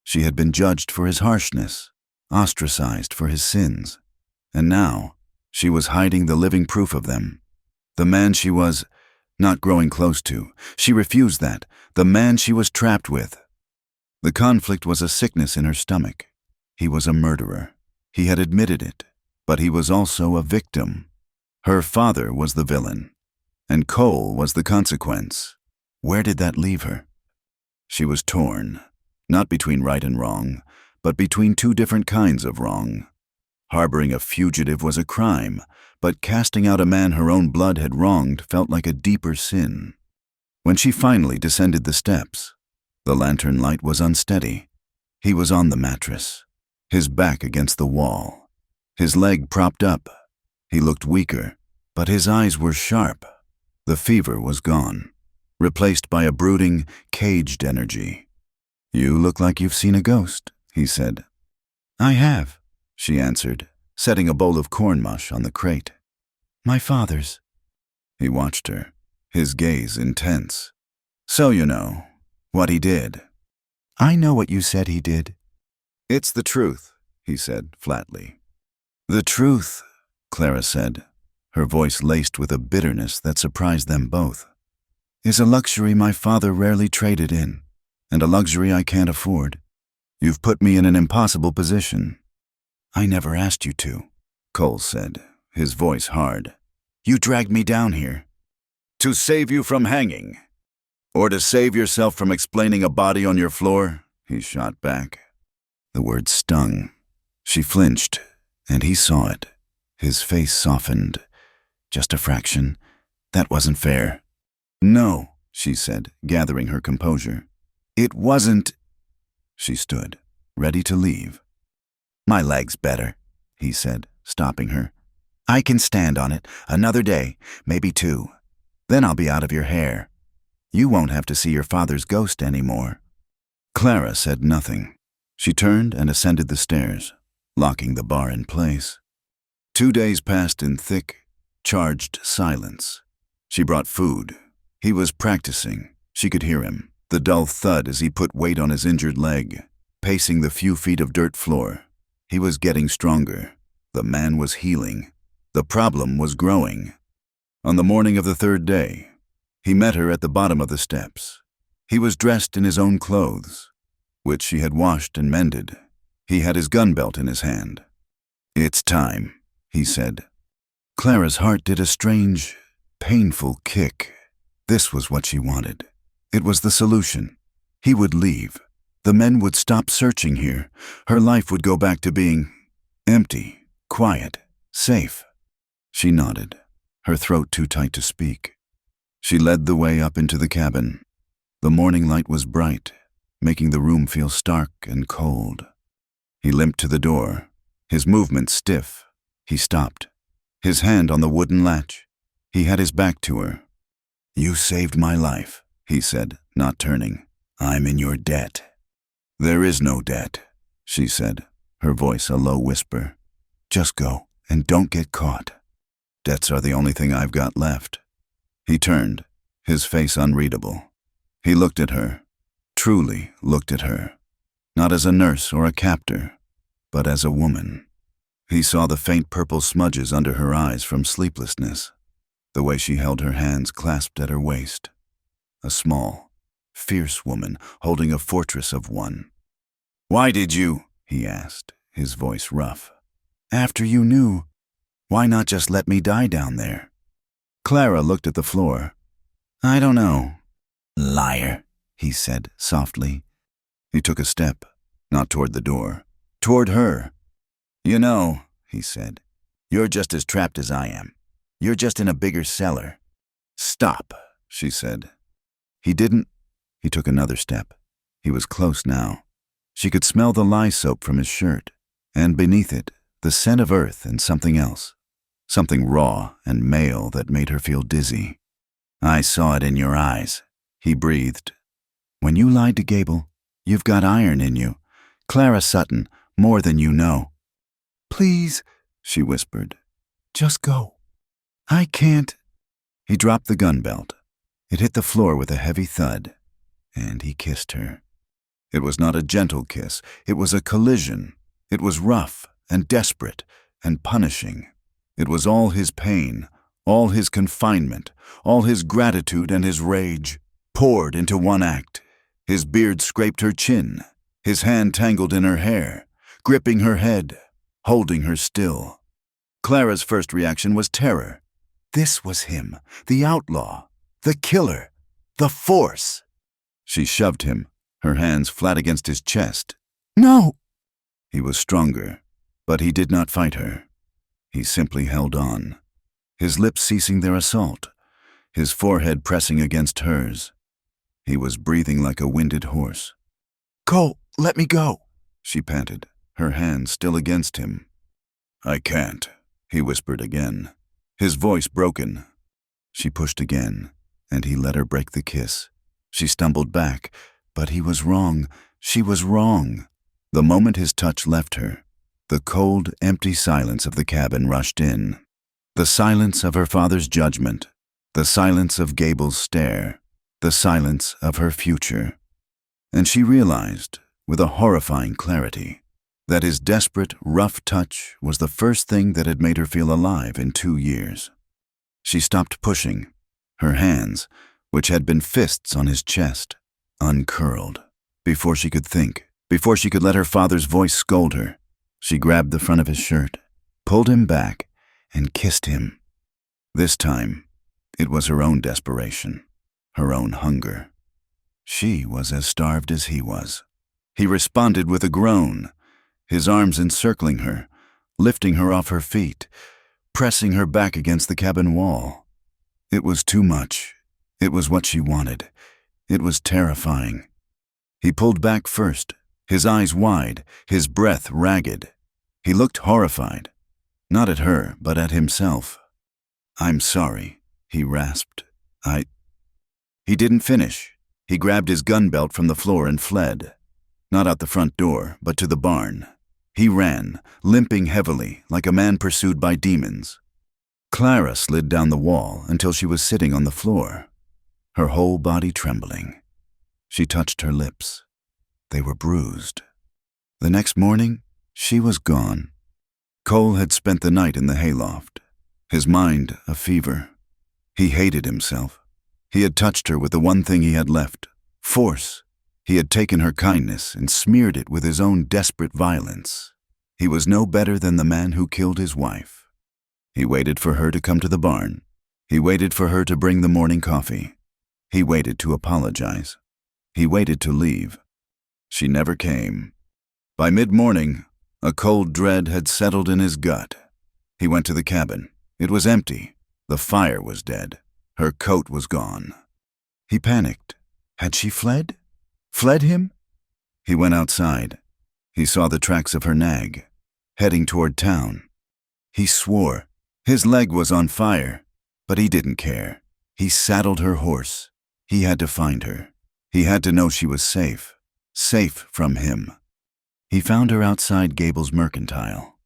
She had been judged for his harshness, ostracized for his sins, and now she was hiding the living proof of them. The man she was not growing close to, she refused that, the man she was trapped with. The conflict was a sickness in her stomach. He was a murderer. He had admitted it, but he was also a victim. Her father was the villain, and Cole was the consequence. Where did that leave her? She was torn, not between right and wrong, but between two different kinds of wrong. Harboring a fugitive was a crime, but casting out a man her own blood had wronged felt like a deeper sin. When she finally descended the steps, the lantern light was unsteady. He was on the mattress, his back against the wall, his leg propped up. He looked weaker, but his eyes were sharp. The fever was gone, replaced by a brooding, caged energy. "You look like you've seen a ghost," he said. "I have," she answered, setting a bowl of corn mush on the crate. "My father's." He watched her, his gaze intense. "So you know what he did." "I know what you said he did." "It's the truth," he said flatly. "The truth," Clara said, her voice laced with a bitterness that surprised them both, "is a luxury my father rarely traded in, and a luxury I can't afford. You've put me in an impossible position." "I never asked you to," Cole said, his voice hard. "You dragged me down here." "To save you from hanging. Or to save yourself from explaining a body on your floor," he shot back. The word stung. She flinched, and he saw it. His face softened. "Just a fraction. That wasn't fair." "No," she said, gathering her composure. "It wasn't." She stood, ready to leave. "My leg's better," he said, stopping her. "I can stand on it another day, maybe two. Then I'll be out of your hair. You won't have to see your father's ghost anymore." Clara said nothing. She turned and ascended the stairs, locking the bar in place. 2 days passed in thick, charged silence. She brought food. He was practicing. She could hear him, the dull thud as he put weight on his injured leg, pacing the few feet of dirt floor. He was getting stronger. The man was healing. The problem was growing. On the morning of the 3rd day, he met her at the bottom of the steps. He was dressed in his own clothes, which she had washed and mended. He had his gun belt in his hand. "It's time," he said. Clara's heart did a strange, painful kick. This was what she wanted. It was the solution. He would leave. The men would stop searching here. Her life would go back to being empty, quiet, safe. She nodded, her throat too tight to speak. She led the way up into the cabin. The morning light was bright, making the room feel stark and cold. He limped to the door, his movements stiff. He stopped, his hand on the wooden latch. He had his back to her. "You saved my life," he said, not turning. "I'm in your debt." "There is no debt," she said, her voice a low whisper. "Just go, and don't get caught. Debts are the only thing I've got left." He turned, his face unreadable. He looked at her, truly looked at her, not as a nurse or a captor, but as a woman. He saw the faint purple smudges under her eyes from sleeplessness, the way she held her hands clasped at her waist. A small, fierce woman holding a fortress of one. "Why did you?" he asked, his voice rough. "After you knew, why not just let me die down there?" Clara looked at the floor. "I don't know." "Liar," he said softly. He took a step, not toward the door, toward her. "You know," he said, "you're just as trapped as I am. You're just in a bigger cellar." "Stop," she said. He didn't. He took another step. He was close now. She could smell the lye soap from his shirt, and beneath it, the scent of earth and something else. Something raw and male that made her feel dizzy. "I saw it in your eyes," he breathed. "When you lied to Gable, you've got iron in you. Clara Sutton, more than you know." "Please," she whispered. "Just go." "I can't." He dropped the gun belt. It hit the floor with a heavy thud, and he kissed her. It was not a gentle kiss. It was a collision. It was rough and desperate and punishing. It was all his pain, all his confinement, all his gratitude and his rage, poured into one act. His beard scraped her chin, his hand tangled in her hair, gripping her head, holding her still. Clara's first reaction was terror. This was him, the outlaw, the killer, the force. She shoved him, her hands flat against his chest. "No!" He was stronger, but he did not fight her. He simply held on, his lips ceasing their assault, his forehead pressing against hers. He was breathing like a winded horse. "Cole, let me go," she panted, her hands still against him. "I can't," he whispered again, his voice broken. She pushed again, and he let her break the kiss. She stumbled back, but he was wrong. She was wrong. The moment his touch left her, the cold, empty silence of the cabin rushed in. The silence of her father's judgment, the silence of Gable's stare, the silence of her future. And she realized, with a horrifying clarity, that his desperate, rough touch was the first thing that had made her feel alive in 2 years. She stopped pushing. Her hands, which had been fists on his chest, uncurled. Before she could think, before she could let her father's voice scold her, she grabbed the front of his shirt, pulled him back, and kissed him. This time, it was her own desperation, her own hunger. She was as starved as he was. He responded with a groan, his arms encircling her, lifting her off her feet, pressing her back against the cabin wall. It was too much. It was what she wanted. It was terrifying. He pulled back first, his eyes wide, his breath ragged. He looked horrified, not at her, but at himself. "I'm sorry," he rasped. He didn't finish. He grabbed his gun belt from the floor and fled. Not out the front door, but to the barn. He ran, limping heavily, like a man pursued by demons. Clara slid down the wall until she was sitting on the floor, her whole body trembling. She touched her lips. They were bruised. The next morning, she was gone. Cole had spent the night in the hayloft, his mind a fever. He hated himself. He had touched her with the one thing he had left, force. He had taken her kindness and smeared it with his own desperate violence. He was no better than the man who killed his wife. He waited for her to come to the barn. He waited for her to bring the morning coffee. He waited to apologize. He waited to leave. She never came. By mid-morning, a cold dread had settled in his gut. He went to the cabin. It was empty. The fire was dead. Her coat was gone. He panicked. Had she fled? Fled him? He went outside. He saw the tracks of her nag, heading toward town. He swore. His leg was on fire, but he didn't care. He saddled her horse. He had to find her. He had to know she was safe. Safe from him. He found her outside Gable's mercantile.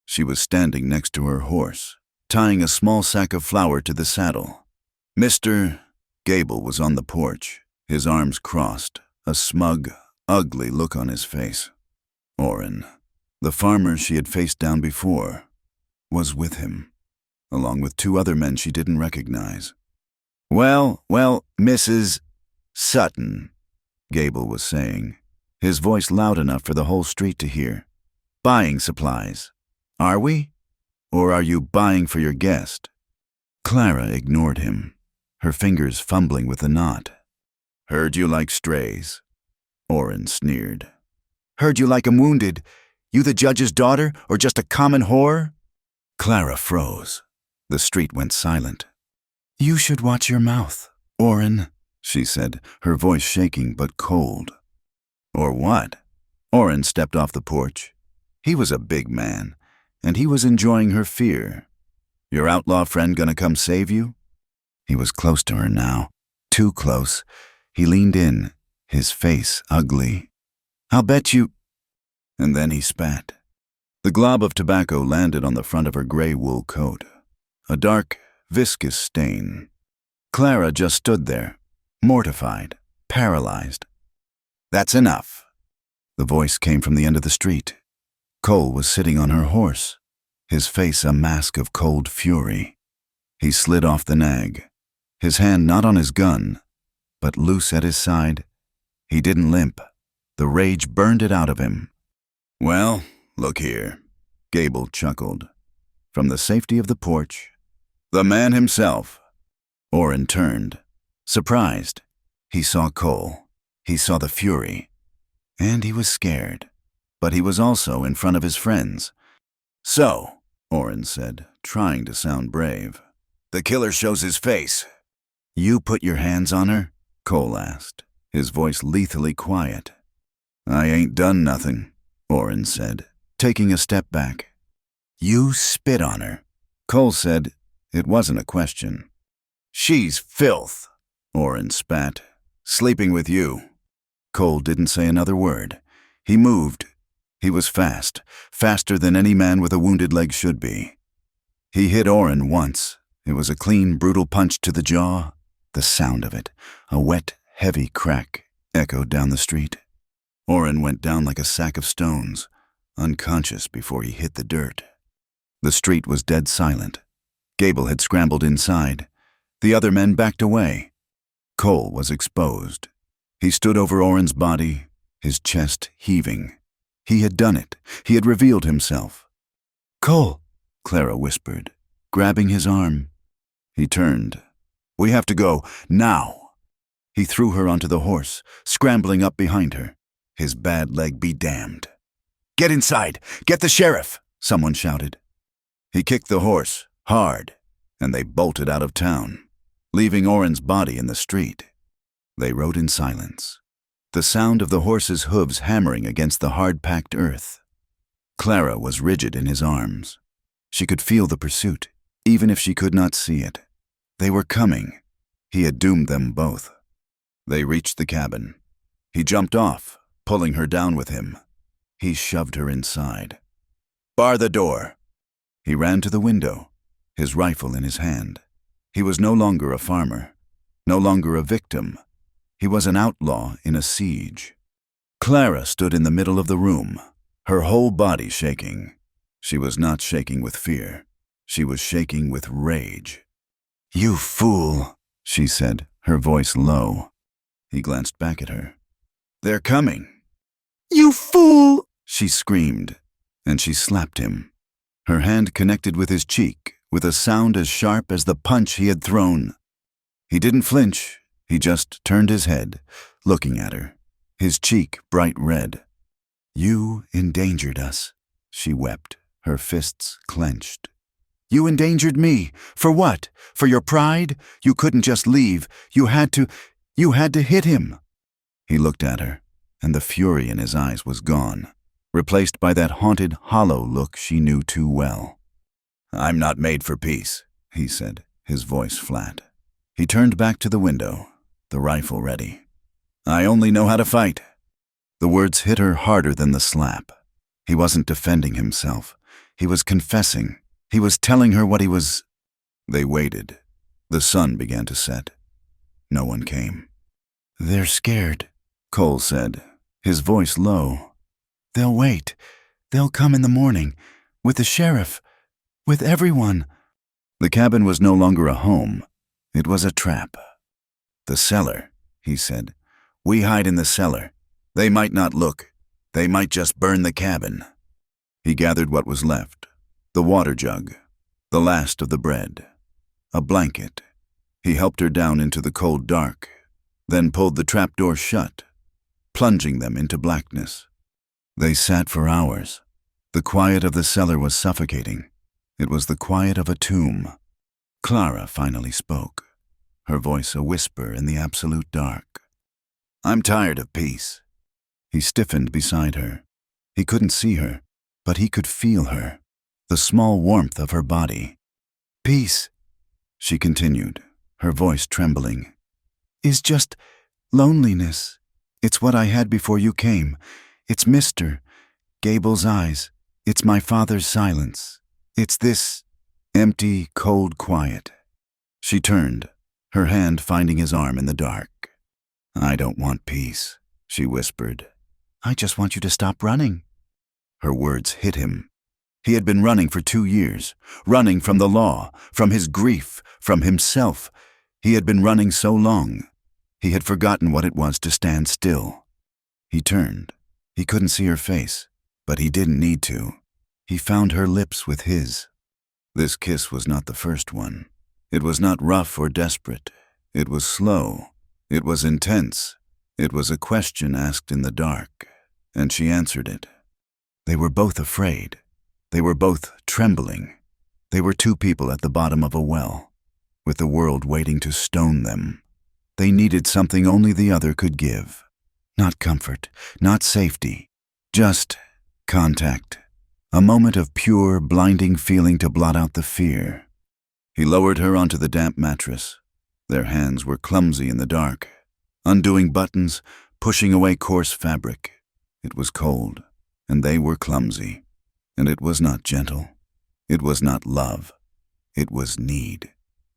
She was standing next to her horse, tying a small sack of flour to the saddle. Mr. Gable was on the porch, his arms crossed, a smug, ugly look on his face. Orrin, the farmer she had faced down before, was with him, along with 2 other men she didn't recognize. Well, Mrs. Sutton," Gable was saying, his voice loud enough for the whole street to hear. "Buying supplies. Are we? Or are you buying for your guest?" Clara ignored him, her fingers fumbling with the knot. "Heard you like strays," Oren sneered. "Heard you like 'em wounded. You the judge's daughter, or just a common whore?" Clara froze. The street went silent. "You should watch your mouth, Oren," she said, her voice shaking but cold. "Or what?" Oren stepped off the porch. He was a big man, and he was enjoying her fear. "Your outlaw friend gonna come save you?" He was close to her now, too close. He leaned in, his face ugly. "I'll bet you—" And then he spat. The glob of tobacco landed on the front of her gray wool coat, a dark, viscous stain. Clara just stood there, mortified, paralyzed. "That's enough." The voice came from the end of the street. Cole was sitting on her horse, his face a mask of cold fury. He slid off the nag, his hand not on his gun, but loose at his side. He didn't limp. The rage burned it out of him. "Well, look here," Gable chuckled. From the safety of the porch, "The man himself." Oren turned, surprised. He saw Cole. He saw the fury. And he was scared. But he was also in front of his friends. "So," Oren said, trying to sound brave, "the killer shows his face." "You put your hands on her?" Cole asked, his voice lethally quiet. "I ain't done nothing," Oren said, taking a step back. "You spit on her." Cole said it wasn't a question. "She's filth," Oren spat. "Sleeping with you." Cole didn't say another word. He moved. He was fast, faster than any man with a wounded leg should be. He hit Oren once. It was a clean, brutal punch to the jaw. The sound of it, a wet, heavy crack, echoed down the street. Oren went down like a sack of stones, unconscious before he hit the dirt. The street was dead silent. Gable had scrambled inside. The other men backed away. Cole was exposed. He stood over Oren's body, his chest heaving. He had done it. He had revealed himself. "Cole," Clara whispered, grabbing his arm. He turned. "We have to go, now." He threw her onto the horse, scrambling up behind her. His bad leg be damned. "Get inside! Get the sheriff!" someone shouted. He kicked the horse, hard, and they bolted out of town, leaving Oren's body in the street. They rode in silence, the sound of the horse's hooves hammering against the hard-packed earth. Clara was rigid in his arms. She could feel the pursuit, even if she could not see it. They were coming. He had doomed them both. They reached the cabin. He jumped off, pulling her down with him. He shoved her inside. "Bar the door." He ran to the window, his rifle in his hand. He was no longer a farmer, no longer a victim. He was an outlaw in a siege. Clara stood in the middle of the room, her whole body shaking. She was not shaking with fear. She was shaking with rage. "You fool," she said, her voice low. He glanced back at her. "They're coming." "You fool!" she screamed, and she slapped him. Her hand connected with his cheek, with a sound as sharp as the punch he had thrown. He didn't flinch. He just turned his head, looking at her, his cheek bright red. "You endangered us," she wept, her fists clenched. "You endangered me. For what? For your pride? You couldn't just leave. You had to hit him." He looked at her, and the fury in his eyes was gone, replaced by that haunted, hollow look she knew too well. "I'm not made for peace," he said, his voice flat. He turned back to the window, the rifle ready. "I only know how to fight." The words hit her harder than the slap. He wasn't defending himself. He was confessing. He was telling her what he was. They waited. The sun began to set. No one came. "They're scared," Cole said, his voice low. "They'll wait. They'll come in the morning, with the sheriff, with everyone." The cabin was no longer a home. It was a trap. "The cellar," he said. "We hide in the cellar. They might not look. They might just burn the cabin." He gathered what was left, the water jug, the last of the bread. a blanket. He helped her down into the cold dark, then pulled the trapdoor shut, plunging them into blackness. They sat for hours. The quiet of the cellar was suffocating. It was the quiet of a tomb. Clara finally spoke, her voice a whisper in the absolute dark. "I'm tired of peace." He stiffened beside her. He couldn't see her, but he could feel her, the small warmth of her body. "Peace," she continued, her voice trembling, "is just loneliness. It's what I had before you came. It's Mr. Gable's eyes. It's my father's silence. It's this empty, cold quiet." She turned, her hand finding his arm in the dark. "I don't want peace," she whispered. "I just want you to stop running." Her words hit him. He had been running for 2 years, running from the law, from his grief, from himself. He had been running so long, he had forgotten what it was to stand still. He turned. He couldn't see her face, but he didn't need to. He found her lips with his. This kiss was not the first one. It was not rough or desperate. It was slow. It was intense. It was a question asked in the dark, and she answered it. They were both afraid. They were both trembling. They were two people at the bottom of a well, with the world waiting to stone them. They needed something only the other could give. Not comfort, not safety, just contact. A moment of pure, blinding feeling to blot out the fear. He lowered her onto the damp mattress. Their hands were clumsy in the dark, undoing buttons, pushing away coarse fabric. It was cold, and they were clumsy. And it was not gentle. It was not love. It was need.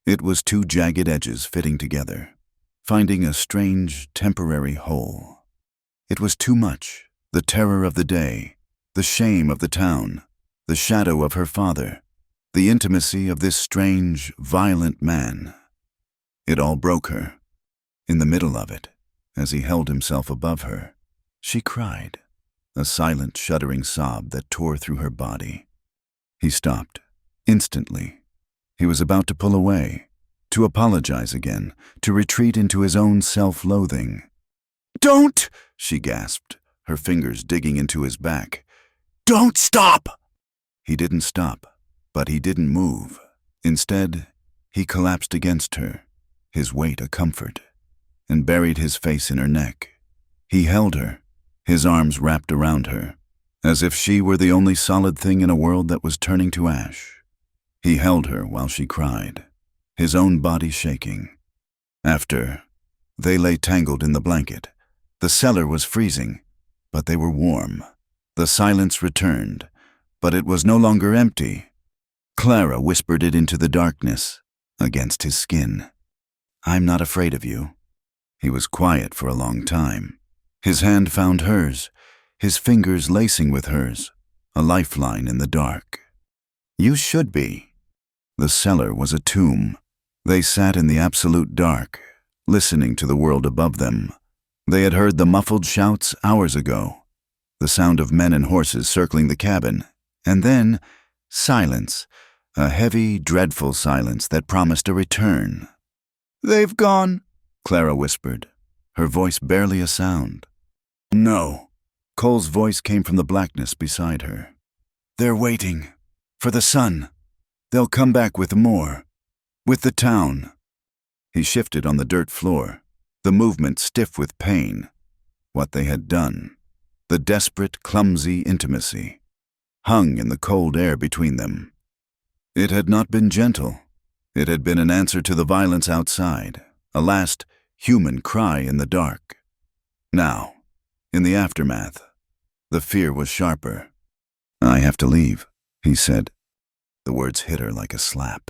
It was two jagged edges fitting together, finding a strange, temporary hole. It was too much, the terror of the day, the shame of the town, the shadow of her father, the intimacy of this strange, violent man. It all broke her. In the middle of it, as he held himself above her, she cried, a silent, shuddering sob that tore through her body. He stopped, instantly. He was about to pull away, to apologize again, to retreat into his own self-loathing. "Don't!" she gasped, her fingers digging into his back. "Don't stop!" He didn't stop, but he didn't move. Instead, he collapsed against her, his weight a comfort, and buried his face in her neck. He held her, his arms wrapped around her, as if she were the only solid thing in a world that was turning to ash. He held her while she cried, his own body shaking. After, they lay tangled in the blanket. The cellar was freezing, but they were warm. The silence returned, but it was no longer empty. Clara whispered it into the darkness, against his skin. "I'm not afraid of you." He was quiet for a long time. His hand found hers, his fingers lacing with hers, a lifeline in the dark. "You should be." The cellar was a tomb. They sat in the absolute dark, listening to the world above them. They had heard the muffled shouts hours ago, the sound of men and horses circling the cabin, and then silence, a heavy, dreadful silence that promised a return. "They've gone," Clara whispered, her voice barely a sound. "No." Cole's voice came from the blackness beside her. "They're waiting. For the sun. They'll come back with more. With the town." He shifted on the dirt floor, the movement stiff with pain. What they had done, the desperate, clumsy intimacy, hung in the cold air between them. It had not been gentle. It had been an answer to the violence outside, a last human cry in the dark. Now, in the aftermath, the fear was sharper. "I have to leave," he said. The words hit her like a slap.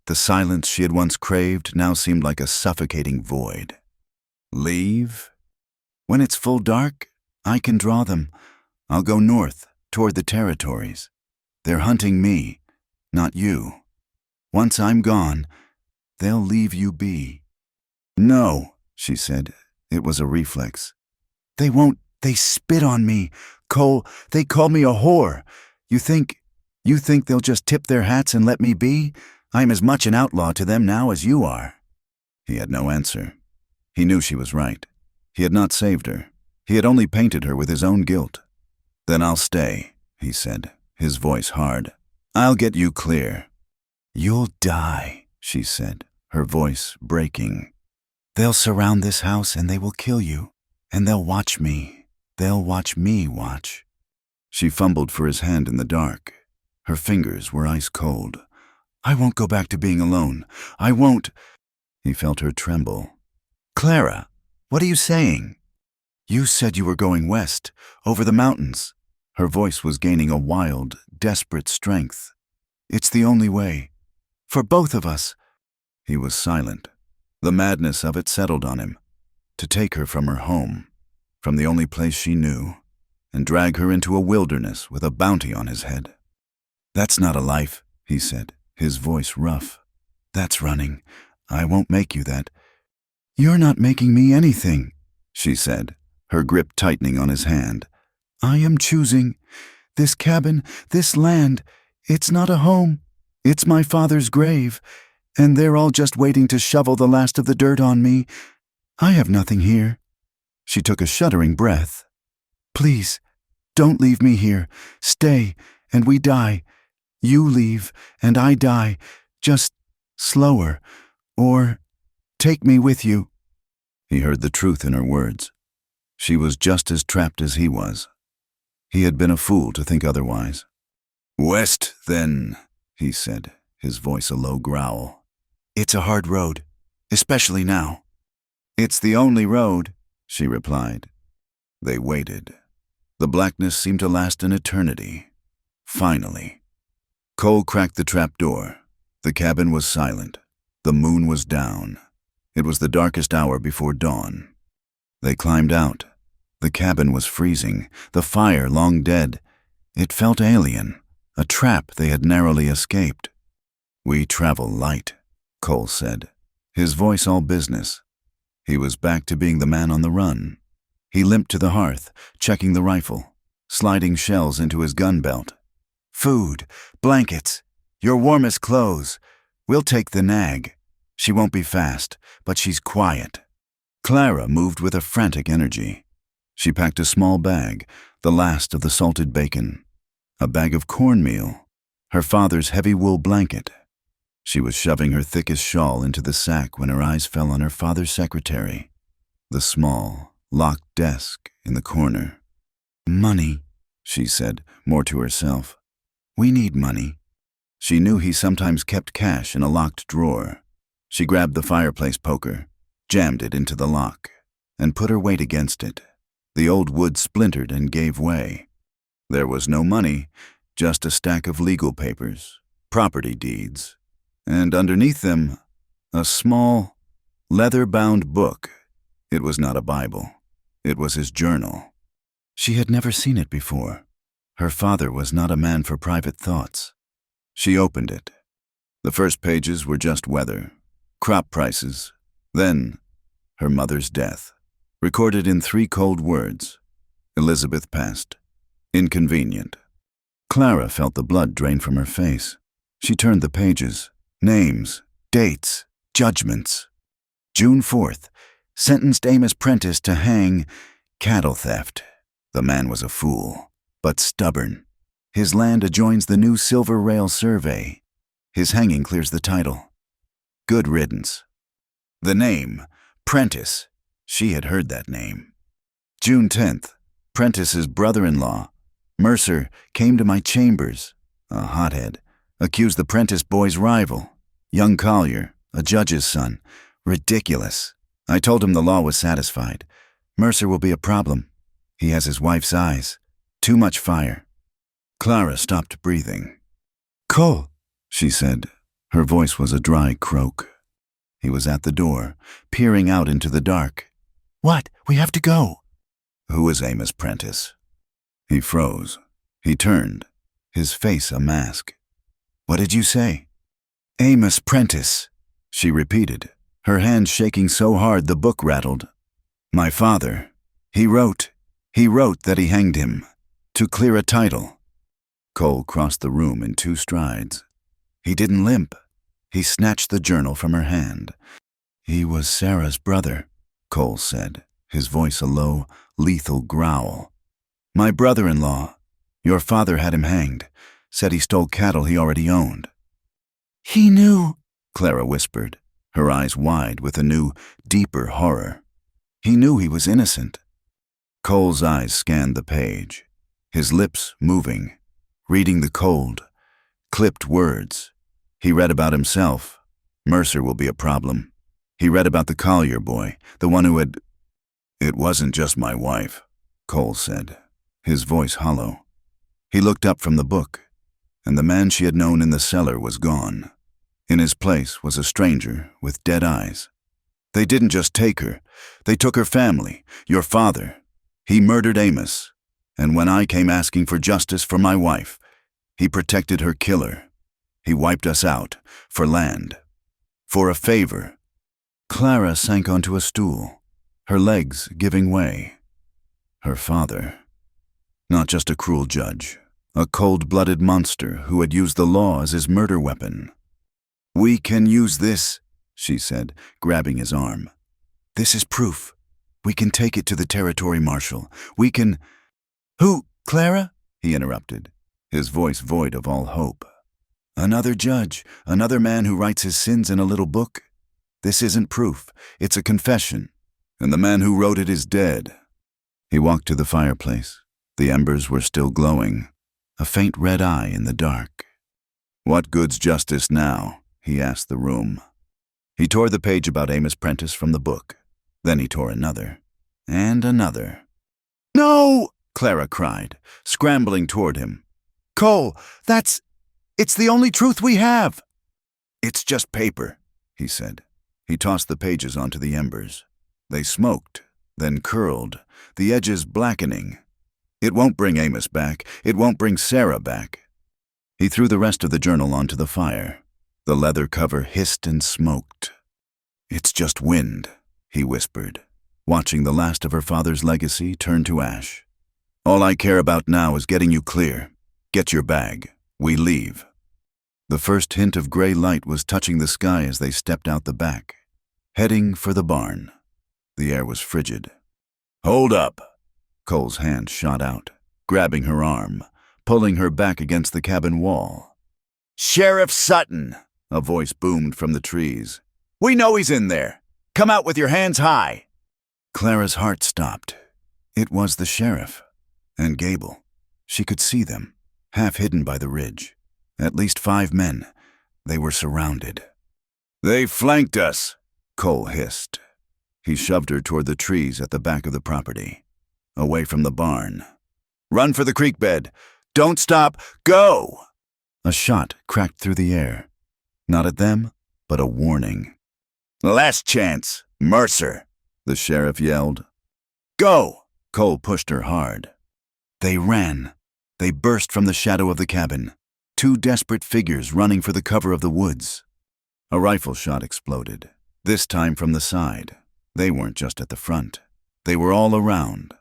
The silence she had once craved now seemed like a suffocating void. "Leave? When it's full dark, I can draw them. I'll go north, toward the territories. They're hunting me, not you. Once I'm gone, they'll leave you be." "No," she said. It was a reflex. "They won't. They spit on me. Cole, they call me a whore. You think they'll just tip their hats and let me be? I'm as much an outlaw to them now as you are." He had no answer. He knew she was right. He had not saved her. He had only painted her with his own guilt. "Then I'll stay," he said, his voice hard. "I'll get you clear." "You'll die," she said, her voice breaking. "They'll surround this house and they will kill you. And they'll watch me. They'll watch me watch." She fumbled for his hand in the dark. Her fingers were ice cold. "I won't go back to being alone. I won't." He felt her tremble. "Clara, what are you saying?" "You said you were going west, over the mountains." Her voice was gaining a wild, desperate strength. "It's the only way. For both of us." He was silent. The madness of it settled on him. To take her from her home, from the only place she knew, and drag her into a wilderness with a bounty on his head. "That's not a life," he said, his voice rough. "That's running. I won't make you that." "You're not making me anything," she said, her grip tightening on his hand. "I am choosing. This cabin, this land, it's not a home. It's my father's grave, and they're all just waiting to shovel the last of the dirt on me. I have nothing here." She took a shuddering breath. "Please, don't leave me here. Stay, and we die. You leave, and I die. Just slower. Or take me with you." He heard the truth in her words. She was just as trapped as he was. He had been a fool to think otherwise. "West, then," he said, his voice a low growl. "It's a hard road, especially now." "It's the only road," she replied. They waited. The blackness seemed to last an eternity. Finally. Cole cracked the trap door. The cabin was silent. The moon was down. It was the darkest hour before dawn. They climbed out. The cabin was freezing, the fire long dead. It felt alien, a trap they had narrowly escaped. "We travel light," Cole said, his voice all business. He was back to being the man on the run. He limped to the hearth, checking the rifle, sliding shells into his gun belt. "Food, blankets, your warmest clothes. We'll take the nag. She won't be fast, but she's quiet." Clara moved with a frantic energy. She packed a small bag, the last of the salted bacon, a bag of cornmeal, her father's heavy wool blanket. She was shoving her thickest shawl into the sack when her eyes fell on her father's secretary, the small, locked desk in the corner. "Money," she said, more to herself. "We need money." She knew he sometimes kept cash in a locked drawer. She grabbed the fireplace poker, jammed it into the lock, and put her weight against it. The old wood splintered and gave way. There was no money, just a stack of legal papers, property deeds, and underneath them, a small, leather-bound book. It was not a Bible. It was his journal. She had never seen it before. Her father was not a man for private thoughts. She opened it. The first pages were just weather, crop prices, then her mother's death, recorded in 3 cold words. Elizabeth passed. Inconvenient. Clara felt the blood drain from her face. She turned the pages. Names, dates, judgments. June 4th, sentenced Amos Prentice to hang, cattle theft. The man was a fool, but stubborn. His land adjoins the new Silver Rail Survey. His hanging clears the title. Good riddance. The name, Prentice. She had heard that name. June 10th, Prentice's brother-in-law, Mercer, came to my chambers, a hothead, accused the Prentice boy's rival, young Collier, a judge's son. Ridiculous. I told him the law was satisfied. Mercer will be a problem. He has his wife's eyes. Too much fire. Clara stopped breathing. "Cole," she said. Her voice was a dry croak. He was at the door, peering out into the dark. "What? We have to go." "Who is Amos Prentice?" He froze. He turned, his face a mask. "What did you say?" "Amos Prentice," she repeated, her hand shaking so hard the book rattled. "My father. He wrote that he hanged him, to clear a title." Cole crossed the room in 2 strides. He didn't limp. He snatched the journal from her hand. "He was Sarah's brother," Cole said, his voice a low, lethal growl. "My brother-in-law. Your father had him hanged. Said he stole cattle he already owned." "He knew," Clara whispered, her eyes wide with a new, deeper horror. "He knew he was innocent." Cole's eyes scanned the page, his lips moving, reading the cold, clipped words. He read about himself. Mercer will be a problem. He read about the Collier boy, the one who had... "It wasn't just my wife," Cole said, his voice hollow. He looked up from the book, and the man she had known in the cellar was gone. In his place was a stranger with dead eyes. "They didn't just take her. They took her family, your father. He murdered Amos, and when I came asking for justice for my wife, he protected her killer. He wiped us out, for land, for a favor." Clara sank onto a stool, her legs giving way. Her father. Not just a cruel judge, a cold-blooded monster who had used the law as his murder weapon. "We can use this," she said, grabbing his arm. "This is proof. We can take it to the territory marshal. We can—" "Who, Clara?" he interrupted, his voice void of all hope. "Another judge, another man who writes his sins in a little book. This isn't proof, it's a confession, and the man who wrote it is dead." He walked to the fireplace. The embers were still glowing, a faint red eye in the dark. "What good's justice now?" he asked the room. He tore the page about Amos Prentice from the book. Then he tore another, and another. "No!" Clara cried, scrambling toward him. "Cole, it's the only truth we have." "It's just paper," he said. He tossed the pages onto the embers. They smoked, then curled, the edges blackening. "It won't bring Amos back. It won't bring Sarah back." He threw the rest of the journal onto the fire. The leather cover hissed and smoked. "It's just wind," he whispered, watching the last of her father's legacy turn to ash. "All I care about now is getting you clear. Get your bag. We leave." The first hint of gray light was touching the sky as they stepped out the back, heading for the barn. The air was frigid. "Hold up!" Cole's hand shot out, grabbing her arm, pulling her back against the cabin wall. "Sheriff Sutton!" a voice boomed from the trees. "We know he's in there! Come out with your hands high!" Clara's heart stopped. It was the sheriff. And Gable. She could see them, half hidden by the ridge. At least 5 men. They were surrounded. "They flanked us," Cole hissed. He shoved her toward the trees at the back of the property, away from the barn. "Run for the creek bed. Don't stop. Go!" A shot cracked through the air. Not at them, but a warning. "Last chance, Mercer," the sheriff yelled. "Go!" Cole pushed her hard. They ran. They burst from the shadow of the cabin, 2 desperate figures running for the cover of the woods. A rifle shot exploded, this time from the side. They weren't just at the front. They were all around.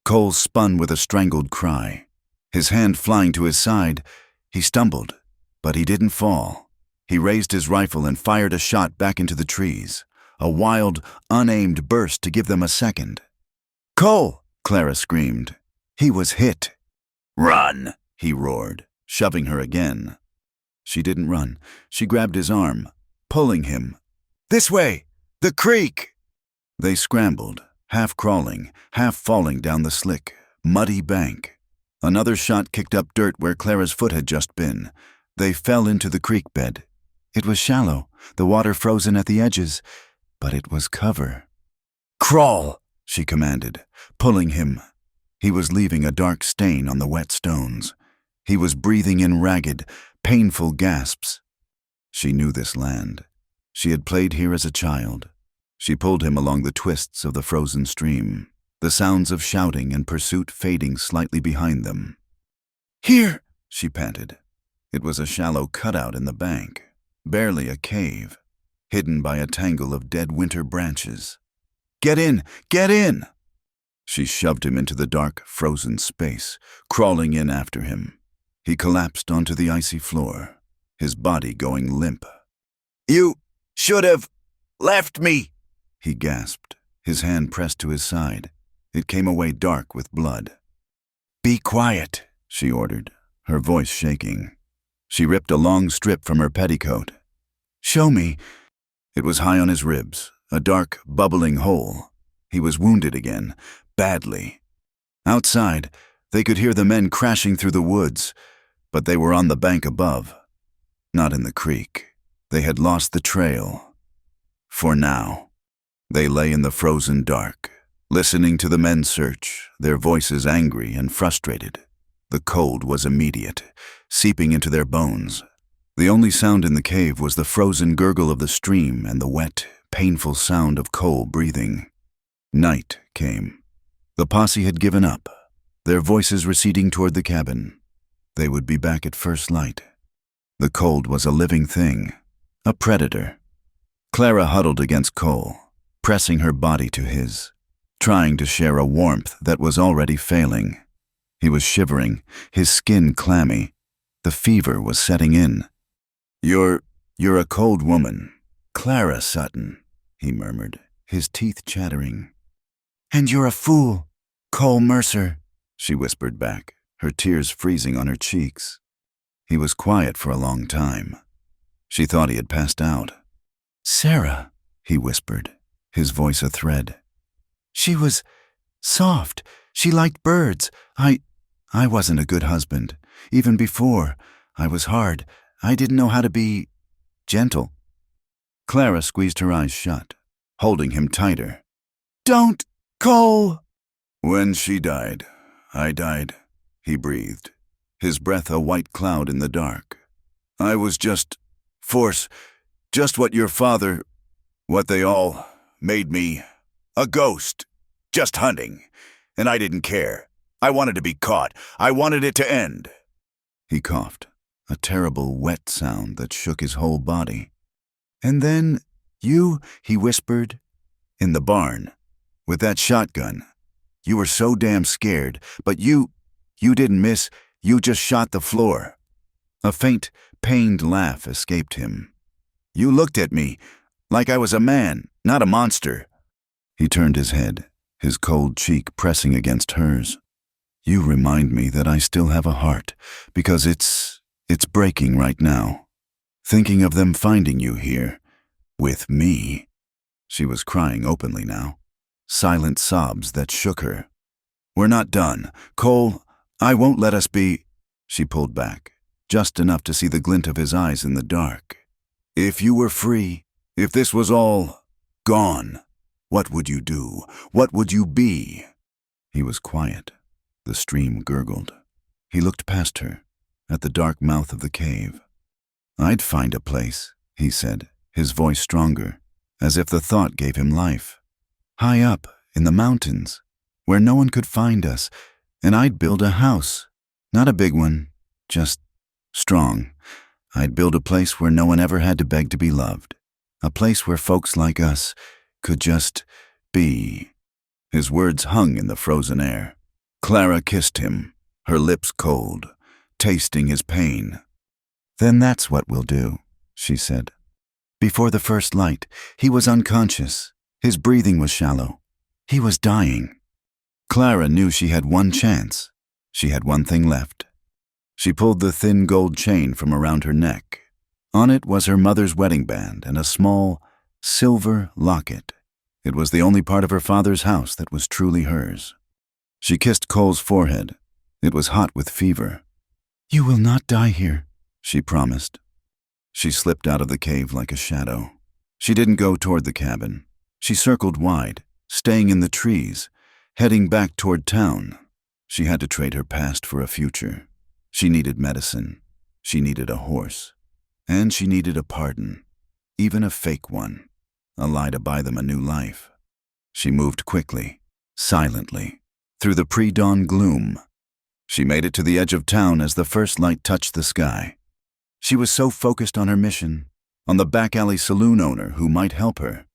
Cole spun with a strangled cry. His hand flying to his side, he stumbled, but he didn't fall. He raised his rifle and fired a shot back into the trees, a wild, unaimed burst to give them a second. "Cole!" Clara screamed. He was hit. "Run!" he roared, shoving her again. She didn't run. She grabbed his arm, pulling him. "This way! The creek!" They scrambled, half crawling, half falling down the slick, muddy bank. Another shot kicked up dirt where Clara's foot had just been. They fell into the creek bed. It was shallow, the water frozen at the edges, but it was cover. "Crawl!" she commanded, pulling him. He was leaving a dark stain on the wet stones. He was breathing in ragged, painful gasps. She knew this land. She had played here as a child. She pulled him along the twists of the frozen stream, the sounds of shouting and pursuit fading slightly behind them. "Here!" she panted. It was a shallow cutout in the bank, barely a cave, hidden by a tangle of dead winter branches. "Get in! Get in!" She shoved him into the dark, frozen space, crawling in after him. He collapsed onto the icy floor, his body going limp. You should have left me, he gasped, his hand pressed to his side. It came away dark with blood. Be quiet, she ordered, her voice shaking. She ripped a long strip from her petticoat. Show me. It was high on his ribs, a dark, bubbling hole. He was wounded again, badly. Outside, they could hear the men crashing through the woods, but they were on the bank above, not in the creek. They had lost the trail. For now. They lay in the frozen dark, listening to the men search, their voices angry and frustrated. The cold was immediate, seeping into their bones. The only sound in the cave was the frozen gurgle of the stream and the wet, painful sound of Cole breathing. Night came. The posse had given up, their voices receding toward the cabin. They would be back at first light. The cold was a living thing, a predator. Clara huddled against Cole, pressing her body to his, trying to share a warmth that was already failing. He was shivering, his skin clammy. The fever was setting in. You're a cold woman, Clara Sutton, he murmured, his teeth chattering. And you're a fool, Cole Mercer, she whispered back, her tears freezing on her cheeks. He was quiet for a long time. She thought he had passed out. Sarah, he whispered, his voice a thread. She was soft. She liked birds. I wasn't a good husband. Even before, I was hard. I didn't know how to be gentle. Clara squeezed her eyes shut, holding him tighter. Don't, Cole! When she died, I died, he breathed, his breath a white cloud in the dark. I was just force, just what your father, what they all made me, a ghost, just hunting, and I didn't care. I wanted to be caught. I wanted it to end. He coughed, a terrible wet sound that shook his whole body. And then you, he whispered, in the barn, with that shotgun. You were so damn scared, but you didn't miss, you just shot the floor. A faint, pained laugh escaped him. You looked at me, like I was a man, not a monster. He turned his head, his cold cheek pressing against hers. You remind me that I still have a heart, because it's breaking right now. Thinking of them finding you here, with me. She was crying openly now, silent sobs that shook her. We're not done. Cole, I won't let us be. She pulled back, just enough to see the glint of his eyes in the dark. If you were free, if this was all gone, what would you do? What would you be? He was quiet. The stream gurgled. He looked past her, at the dark mouth of the cave. I'd find a place, he said, his voice stronger, as if the thought gave him life. High up, in the mountains, where no one could find us, and I'd build a house. Not a big one, just strong. I'd build a place where no one ever had to beg to be loved. A place where folks like us could just be. His words hung in the frozen air. Clara kissed him, her lips cold, tasting his pain. Then that's what we'll do, she said. Before the first light, he was unconscious. His breathing was shallow. He was dying. Clara knew she had one chance. She had one thing left. She pulled the thin gold chain from around her neck. On it was her mother's wedding band and a small, silver locket. It was the only part of her father's house that was truly hers. She kissed Cole's forehead. It was hot with fever. You will not die here, she promised. She slipped out of the cave like a shadow. She didn't go toward the cabin. She circled wide, staying in the trees, heading back toward town. She had to trade her past for a future. She needed medicine. She needed a horse. And she needed a pardon, even a fake one, a lie to buy them a new life. She moved quickly, silently, through the pre-dawn gloom. She made it to the edge of town as the first light touched the sky. She was so focused on her mission, on the back alley saloon owner who might help her,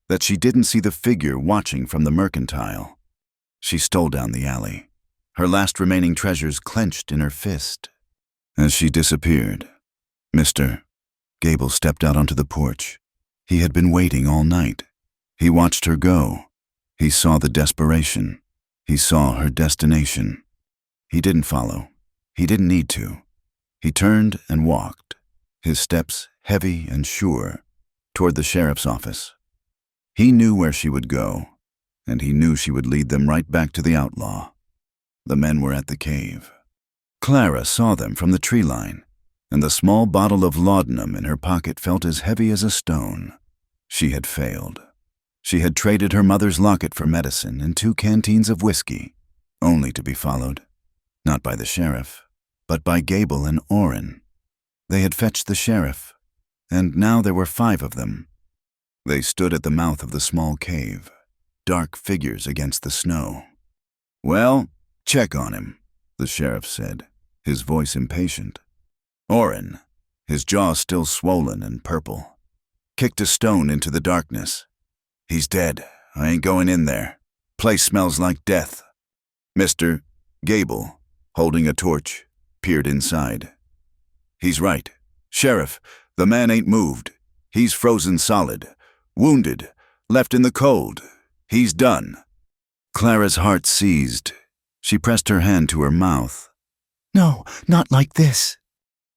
that she didn't see the figure watching from the mercantile. She stole down the alley, her last remaining treasures clenched in her fist. As she disappeared, Mr. Gable stepped out onto the porch. He had been waiting all night. He watched her go. He saw the desperation. He saw her destination. He didn't follow. He didn't need to. He turned and walked, his steps heavy and sure, toward the sheriff's office. He knew where she would go, and he knew she would lead them right back to the outlaw. The men were at the cave. Clara saw them from the tree line, and the small bottle of laudanum in her pocket felt as heavy as a stone. She had failed. She had traded her mother's locket for medicine and 2 canteens of whiskey, only to be followed, not by the sheriff, but by Gable and Orrin. They had fetched the sheriff, and now there were 5 of them. They stood at the mouth of the small cave, dark figures against the snow. "Well, check on him," the sheriff said, his voice impatient. Orrin, his jaw still swollen and purple, kicked a stone into the darkness. "He's dead. I ain't going in there. Place smells like death." Mr. Gable, holding a torch, peered inside. "He's right. Sheriff, the man ain't moved. He's frozen solid. Wounded. Left in the cold. He's done." Clara's heart seized. She pressed her hand to her mouth. "No, not like this."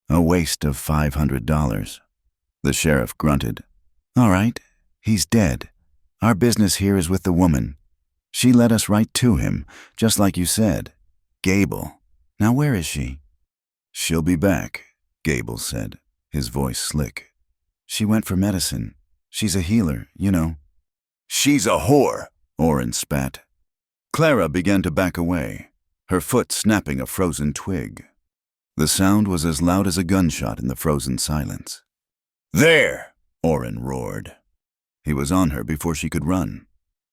"A waste of $500. The sheriff grunted. "All right, he's dead. Our business here is with the woman. She led us right to him, just like you said. Gable. Now where is she?" "She'll be back," Gable said, his voice slick. "She went for medicine. She's a healer, you know." "She's a whore," Orrin spat. Clara began to back away, her foot snapping a frozen twig. The sound was as loud as a gunshot in the frozen silence. "There!" Orrin roared. He was on her before she could run.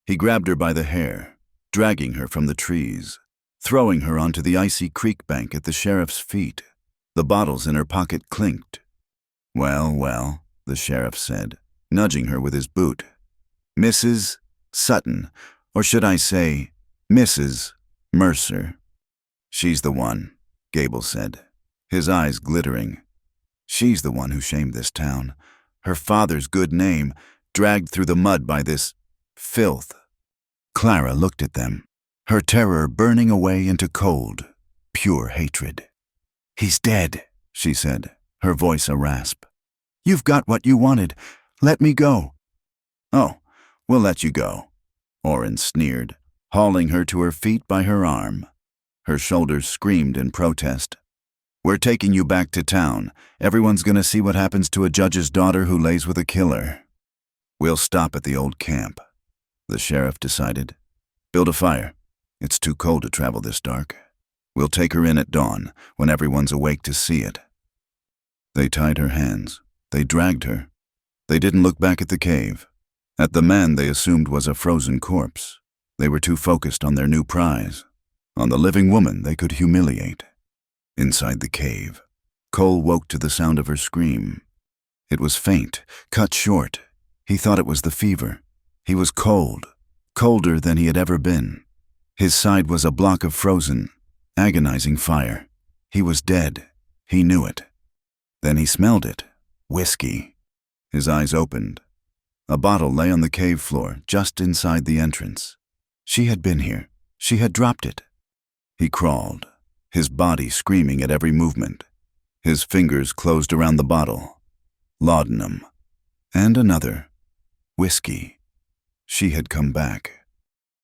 He grabbed her by the hair, dragging her from the trees, throwing her onto the icy creek bank at the sheriff's feet. The bottles in her pocket clinked. "Well, well," the sheriff said, nudging her with his boot. "Mrs. Sutton, or should I say, Mrs. Mercer." "She's the one," Gable said, his eyes glittering. "She's the one who shamed this town. Her father's good name, dragged through the mud by this filth." Clara looked at them, her terror burning away into cold, pure hatred. "He's dead," she said, her voice a rasp. "You've got what you wanted. Let me go." "Oh, we'll let you go," Orrin sneered, hauling her to her feet by her arm. Her shoulders screamed in protest. "We're taking you back to town. Everyone's gonna see what happens to a judge's daughter who lays with a killer." "We'll stop at the old camp," the sheriff decided. "Build a fire. It's too cold to travel this dark. We'll take her in at dawn, when everyone's awake to see it." They tied her hands. They dragged her. They didn't look back at the cave, at the man they assumed was a frozen corpse. They were too focused on their new prize, on the living woman they could humiliate. Inside the cave, Cole woke to the sound of her scream. It was faint, cut short. He thought it was the fever. He was cold, colder than he had ever been. His side was a block of frozen, agonizing fire. He was dead. He knew it. Then he smelled it. Whiskey. His eyes opened. A bottle lay on the cave floor, just inside the entrance. She had been here. She had dropped it. He crawled, his body screaming at every movement. His fingers closed around the bottle. Laudanum. And another. Whiskey. She had come back.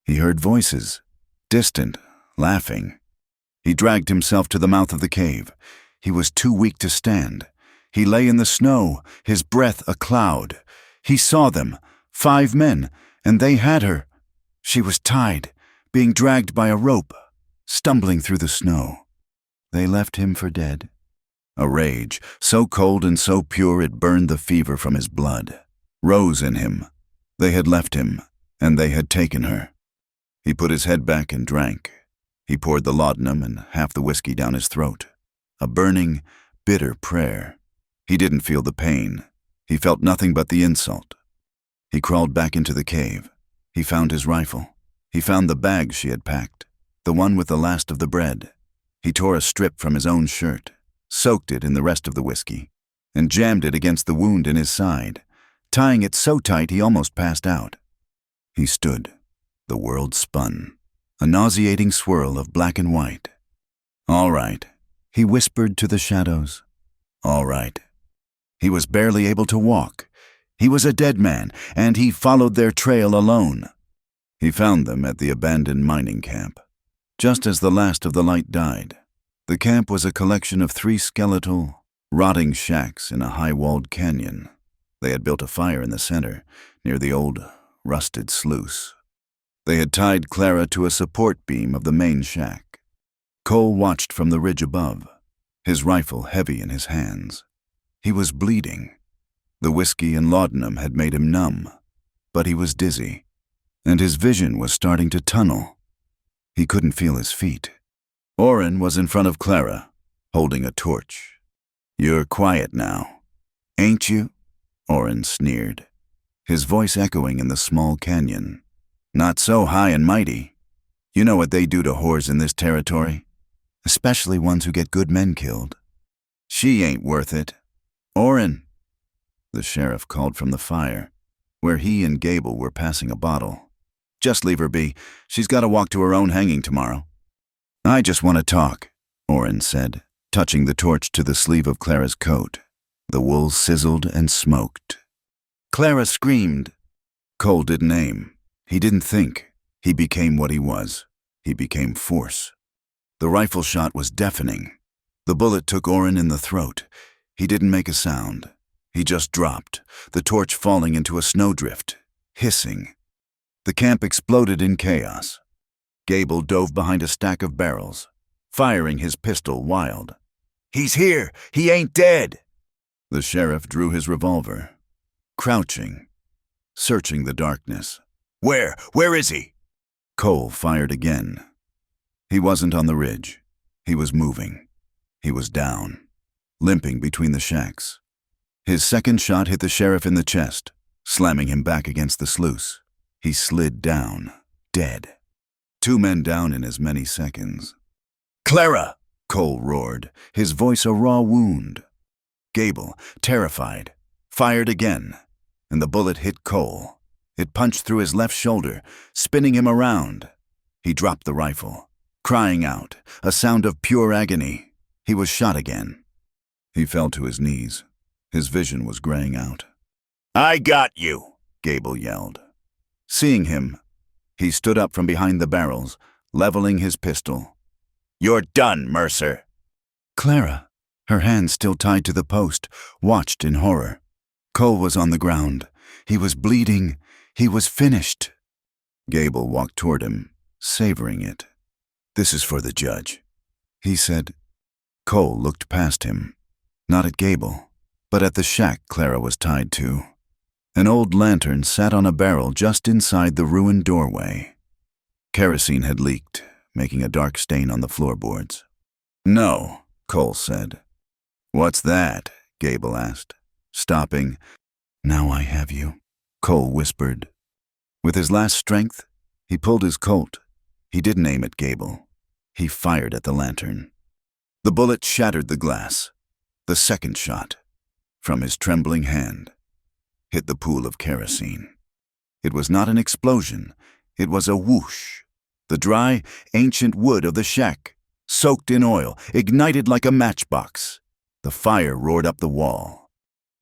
He heard voices, distant, laughing. He dragged himself to the mouth of the cave. He was too weak to stand. He lay in the snow, his breath a cloud. He saw them, 5 men, and they had her. She was tied, being dragged by a rope, stumbling through the snow. They left him for dead. A rage, so cold and so pure it burned the fever from his blood, rose in him. They had left him, and they had taken her. He put his head back and drank. He poured the laudanum and half the whiskey down his throat. A burning, bitter prayer. He didn't feel the pain. He felt nothing but the insult. He crawled back into the cave. He found his rifle. He found the bag she had packed, the one with the last of the bread. He tore a strip from his own shirt, soaked it in the rest of the whiskey. and jammed it against the wound in his side, tying it so tight he almost passed out. He stood. The world spun, a nauseating swirl of black and white. "All right," he whispered to the shadows. "All right." He was barely able to walk. He was a dead man, and he followed their trail alone. He found them at the abandoned mining camp, just as the last of the light died. The camp was a collection of 3 skeletal, rotting shacks in a high-walled canyon. They had built a fire in the center, near the old, rusted sluice. They had tied Clara to a support beam of the main shack. Cole watched from the ridge above, his rifle heavy in his hands. He was bleeding. The whiskey and laudanum had made him numb, but he was dizzy, and his vision was starting to tunnel. He couldn't feel his feet. Oren was in front of Clara, holding a torch. "You're quiet now, ain't you?" Oren sneered, his voice echoing in the small canyon. "Not so high and mighty. You know what they do to whores in this territory, especially ones who get good men killed. She ain't worth it. Oren!" The sheriff called from the fire, where he and Gable were passing a bottle. "Just leave her be. She's got to walk to her own hanging tomorrow." "I just want to talk," Oren said, touching the torch to the sleeve of Clara's coat. The wool sizzled and smoked. Clara screamed. Cole didn't aim. He didn't think. He became what he was. He became force. The rifle shot was deafening. The bullet took Oren in the throat. He didn't make a sound. He just dropped, the torch falling into a snowdrift, hissing. The camp exploded in chaos. Gable dove behind a stack of barrels, firing his pistol wild. "He's here! He ain't dead!" The sheriff drew his revolver, crouching, searching the darkness. Where is he?" Cole fired again. He wasn't on the ridge. He was moving. He was down, limping between the shacks. His second shot hit the sheriff in the chest, slamming him back against the sluice. He slid down, dead. 2 men down in as many seconds. "Clara!" Cole roared, his voice a raw wound. Gable, terrified, fired again, and the bullet hit Cole. It punched through his left shoulder, spinning him around. He dropped the rifle, crying out, a sound of pure agony. He was shot again. He fell to his knees. His vision was graying out. "I got you!" Gable yelled. Seeing him, he stood up from behind the barrels, leveling his pistol. "You're done, Mercer." Clara, her hands still tied to the post, watched in horror. Cole was on the ground. He was bleeding. He was finished. Gable walked toward him, savoring it. "This is for the judge," he said. Cole looked past him, not at Gable, but at the shack Clara was tied to. An old lantern sat on a barrel just inside the ruined doorway. Kerosene had leaked, making a dark stain on the floorboards. "No," Cole said. "What's that?" Gable asked, stopping. "Now I have you," Cole whispered. With his last strength, he pulled his Colt. He didn't aim at Gable. He fired at the lantern. The bullet shattered the glass. The second shot, from his trembling hand, hit the pool of kerosene. It was not an explosion. It was a whoosh. The dry, ancient wood of the shack, soaked in oil, ignited like a matchbox. The fire roared up the wall.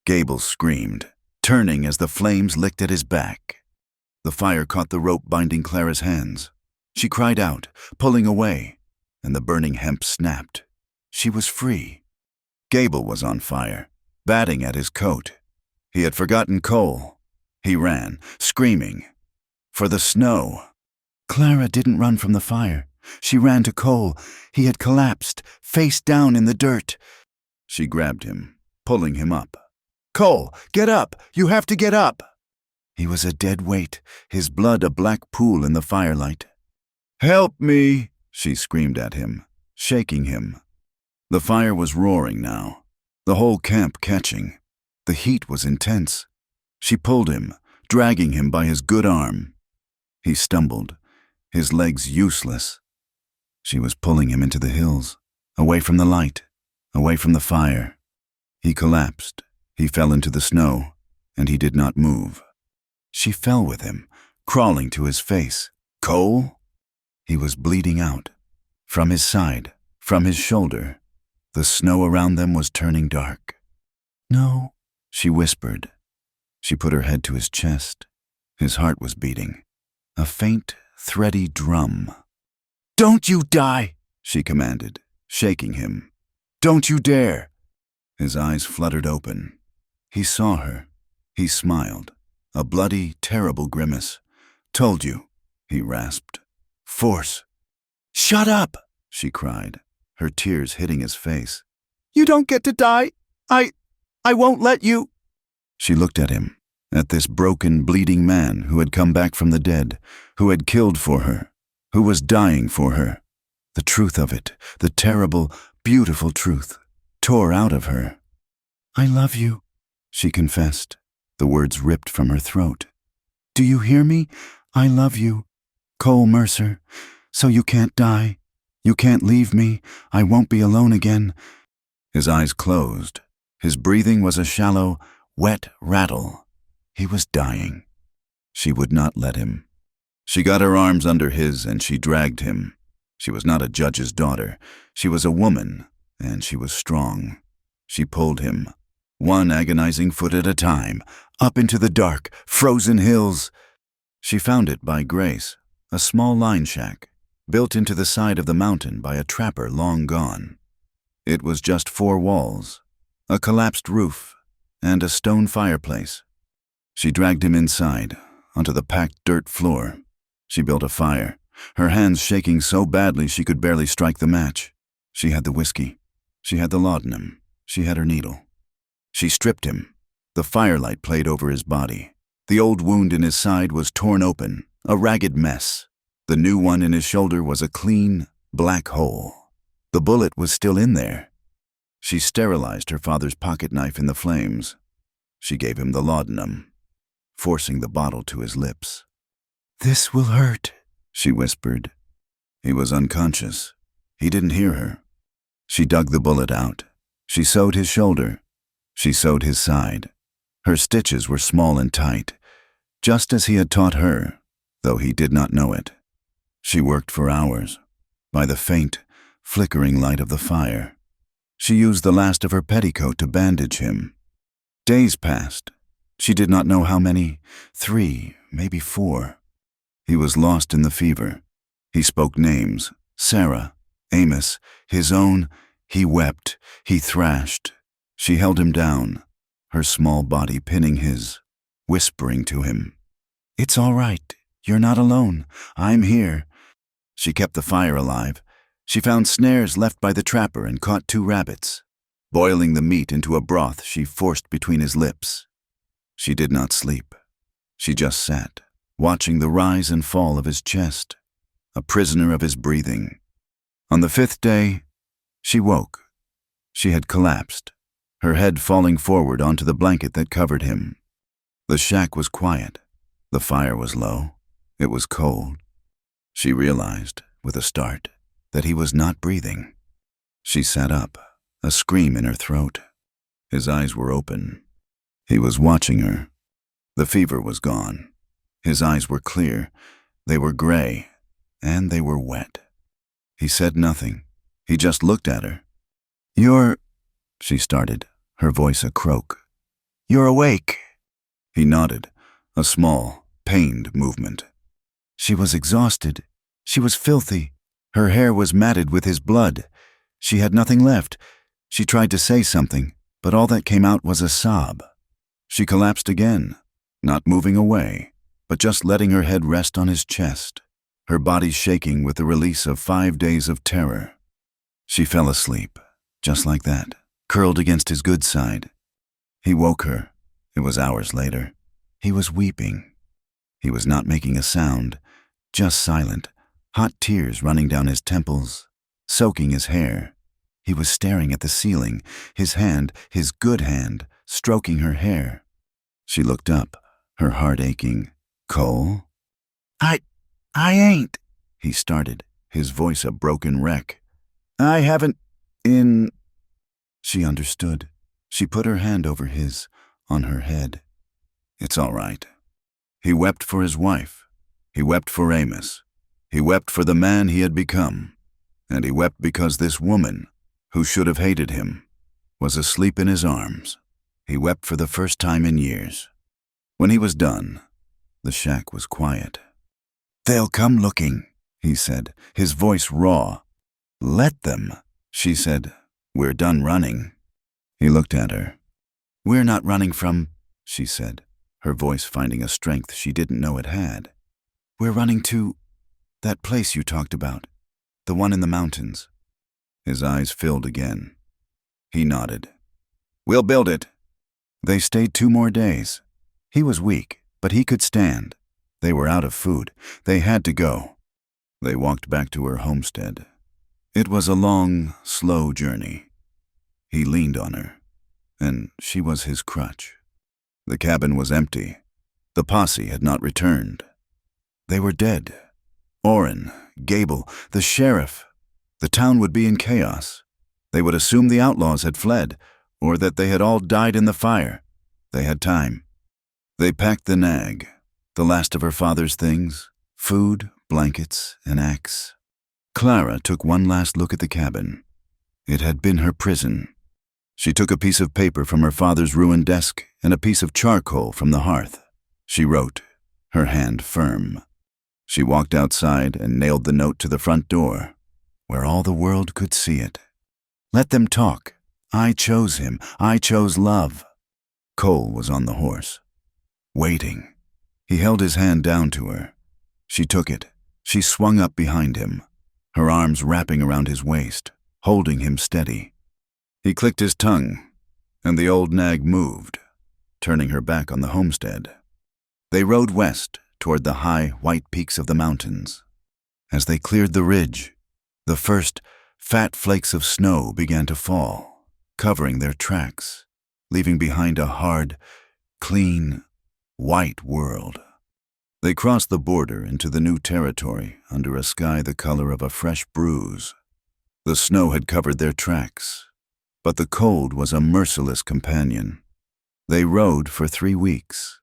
Gable screamed, turning as the flames licked at his back. The fire caught the rope binding Clara's hands. She cried out, pulling away, and the burning hemp snapped. She was free. Gable was on fire, batting at his coat. He had forgotten Cole. He ran, screaming, for the snow. Clara didn't run from the fire. She ran to Cole. He had collapsed, face down in the dirt. She grabbed him, pulling him up. "Cole, get up! You have to get up!" He was a dead weight, his blood a black pool in the firelight. "Help me!" she screamed at him, shaking him. The fire was roaring now, the whole camp catching. The heat was intense. She pulled him, dragging him by his good arm. He stumbled, his legs useless. She was pulling him into the hills, away from the light, away from the fire. He collapsed. He fell into the snow, and he did not move. She fell with him, crawling to his face. Cole? He was bleeding out. From his side, from his shoulder. The snow around them was turning dark. No, she whispered. She put her head to his chest. His heart was beating. A faint, thready drum. "Don't you die!" she commanded, shaking him. "Don't you dare!" His eyes fluttered open. He saw her. He smiled. A bloody, terrible grimace. "Told you," he rasped. "Force." "Shut up!" she cried, her tears hitting his face. "You don't get to die. I won't let you." She looked at him, at this broken, bleeding man who had come back from the dead, who had killed for her, who was dying for her. The truth of it, the terrible, beautiful truth, tore out of her. "I love you," she confessed, the words ripped from her throat. "Do you hear me? I love you, Cole Mercer, so you can't die. You can't leave me. I won't be alone again." His eyes closed. His breathing was a shallow, wet rattle. He was dying. She would not let him. She got her arms under his and she dragged him. She was not a judge's daughter. She was a woman, and she was strong. She pulled him, one agonizing foot at a time, up into the dark, frozen hills. She found it by grace, a small line shack, built into the side of the mountain by a trapper long gone. It was just 4 walls, a collapsed roof, and a stone fireplace. She dragged him inside, onto the packed dirt floor. She built a fire, her hands shaking so badly she could barely strike the match. She had the whiskey. She had the laudanum. She had her needle. She stripped him. The firelight played over his body. The old wound in his side was torn open, a ragged mess. The new one in his shoulder was a clean, black hole. The bullet was still in there. She sterilized her father's pocket knife in the flames. She gave him the laudanum, forcing the bottle to his lips. "This will hurt," she whispered. He was unconscious. He didn't hear her. She dug the bullet out. She sewed his shoulder. She sewed his side. Her stitches were small and tight, just as he had taught her, though he did not know it. She worked for hours, by the faint, flickering light of the fire. She used the last of her petticoat to bandage him. Days passed. She did not know how many, 3, maybe 4. He was lost in the fever. He spoke names, Sarah, Amos, his own. He wept, he thrashed. She held him down, her small body pinning his, whispering to him, "It's all right. You're not alone. I'm here." She kept the fire alive. She found snares left by the trapper and caught 2 rabbits. Boiling the meat into a broth she forced between his lips. She did not sleep. She just sat, watching the rise and fall of his chest, a prisoner of his breathing. On the 5th day, she woke. She had collapsed, her head falling forward onto the blanket that covered him. The shack was quiet. The fire was low. It was cold. She realized, with a start, that he was not breathing. She sat up, a scream in her throat. His eyes were open. He was watching her. The fever was gone. His eyes were clear. They were gray, and they were wet. He said nothing. He just looked at her. "You're," she started, her voice a croak. "You're awake." He nodded, a small, pained movement. She was exhausted. She was filthy. Her hair was matted with his blood. She had nothing left. She tried to say something, but all that came out was a sob. She collapsed again, not moving away, but just letting her head rest on his chest, her body shaking with the release of 5 days of terror. She fell asleep, just like that, curled against his good side. He woke her. It was hours later. He was weeping. He was not making a sound, just silent, hot tears running down his temples, soaking his hair. He was staring at the ceiling, his hand, his good hand, stroking her hair. She looked up, her heart aching. "Cole?" I ain't," he started, his voice a broken wreck. "I haven't, in..." She understood. She put her hand over his, on her head. "It's all right." He wept for his wife. He wept for Amos. He wept for the man he had become. And he wept because this woman, who should have hated him, was asleep in his arms. He wept for the first time in years. When he was done, the shack was quiet. "They'll come looking," he said, his voice raw. "Let them," she said. "We're done running." He looked at her. "We're not running from," she said, her voice finding a strength she didn't know it had. "We're running to that place you talked about, the one in the mountains." His eyes filled again. He nodded. "We'll build it." They stayed 2 more days. He was weak, but he could stand. They were out of food. They had to go. They walked back to her homestead. It was a long, slow journey. He leaned on her, and she was his crutch. The cabin was empty. The posse had not returned. They were dead. Orrin, Gable, the sheriff. The town would be in chaos. They would assume the outlaws had fled, or that they had all died in the fire. They had time. They packed the nag, the last of her father's things, food, blankets, an axe. Clara took one last look at the cabin. It had been her prison. She took a piece of paper from her father's ruined desk and a piece of charcoal from the hearth. She wrote, her hand firm. She walked outside and nailed the note to the front door, where all the world could see it. "Let them talk. I chose him. I chose love." Cole was on the horse, waiting. He held his hand down to her. She took it. She swung up behind him, her arms wrapping around his waist, holding him steady. He clicked his tongue, and the old nag moved, turning her back on the homestead. They rode west toward the high, white peaks of the mountains. As they cleared the ridge, the first fat flakes of snow began to fall, covering their tracks, leaving behind a hard, clean, white world. They crossed the border into the new territory under a sky the color of a fresh bruise. The snow had covered their tracks, but the cold was a merciless companion. They rode for 3 weeks,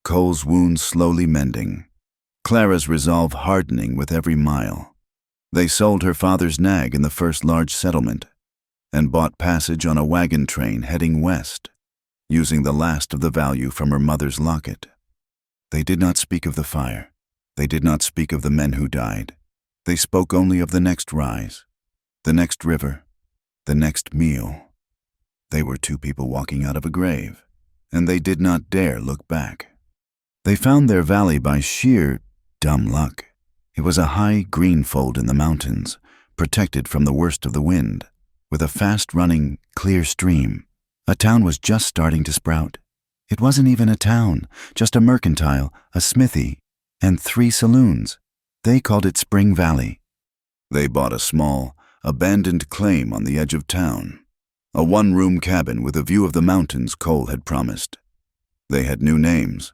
Cole's wounds slowly mending, Clara's resolve hardening with every mile. They sold her father's nag in the first large settlement and bought passage on a wagon train heading west, using the last of the value from her mother's locket. They did not speak of the fire. They did not speak of the men who died. They spoke only of the next rise, the next river, the next meal. They were 2 people walking out of a grave, and they did not dare look back. They found their valley by sheer dumb luck. It was a high green fold in the mountains, protected from the worst of the wind, with a fast-running, clear stream. A town was just starting to sprout. It wasn't even a town, just a mercantile, a smithy, and 3 saloons. They called it Spring Valley. They bought a small, abandoned claim on the edge of town, a 1-room cabin with a view of the mountains Cole had promised. They had new names.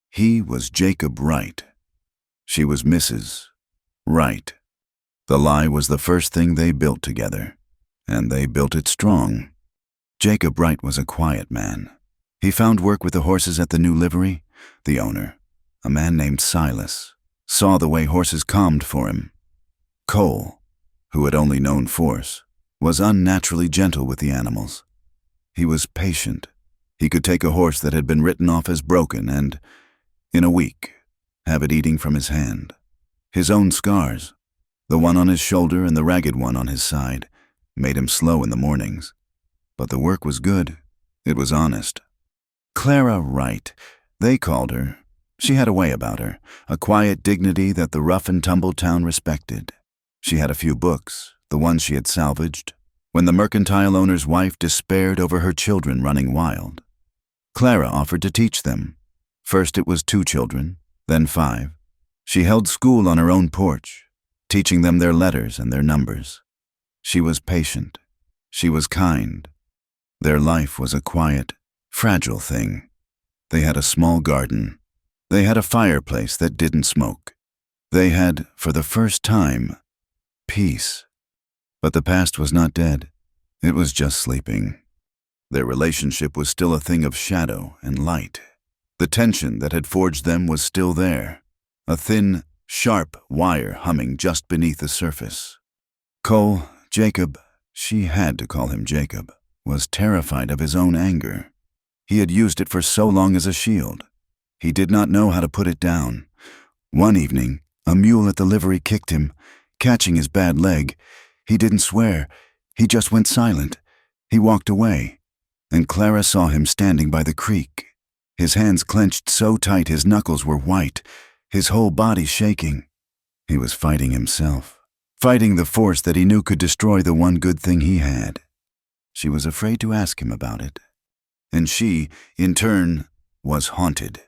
He was Jacob Wright. She was Mrs. Wright. The lie was the first thing they built together, and they built it strong. Jacob Wright was a quiet man. He found work with the horses at the new livery. The owner, a man named Silas, saw the way horses calmed for him. Cole, who had only known force, was unnaturally gentle with the animals. He was patient. He could take a horse that had been written off as broken and, in a week, have it eating from his hand. His own scars, the one on his shoulder and the ragged one on his side, made him slow in the mornings. But the work was good. It was honest. Clara Wright, they called her. She had a way about her, a quiet dignity that the rough-and-tumble town respected. She had a few books, the ones she had salvaged, when the mercantile owner's wife despaired over her children running wild. Clara offered to teach them. First it was 2 children, then 5. She held school on her own porch, teaching them their letters and their numbers. She was patient. She was kind. Their life was a quiet, fragile thing. They had a small garden. They had a fireplace that didn't smoke. They had, for the first time, peace. But the past was not dead. It was just sleeping. Their relationship was still a thing of shadow and light. The tension that had forged them was still there, a thin, sharp wire humming just beneath the surface. Cole, Jacob, she had to call him Jacob, was terrified of his own anger. He had used it for so long as a shield. He did not know how to put it down. One evening, a mule at the livery kicked him, catching his bad leg. He didn't swear. He just went silent. He walked away, and Clara saw him standing by the creek. His hands clenched so tight his knuckles were white, his whole body shaking. He was fighting himself, fighting the force that he knew could destroy the one good thing he had. She was afraid to ask him about it. And she, in turn, was haunted.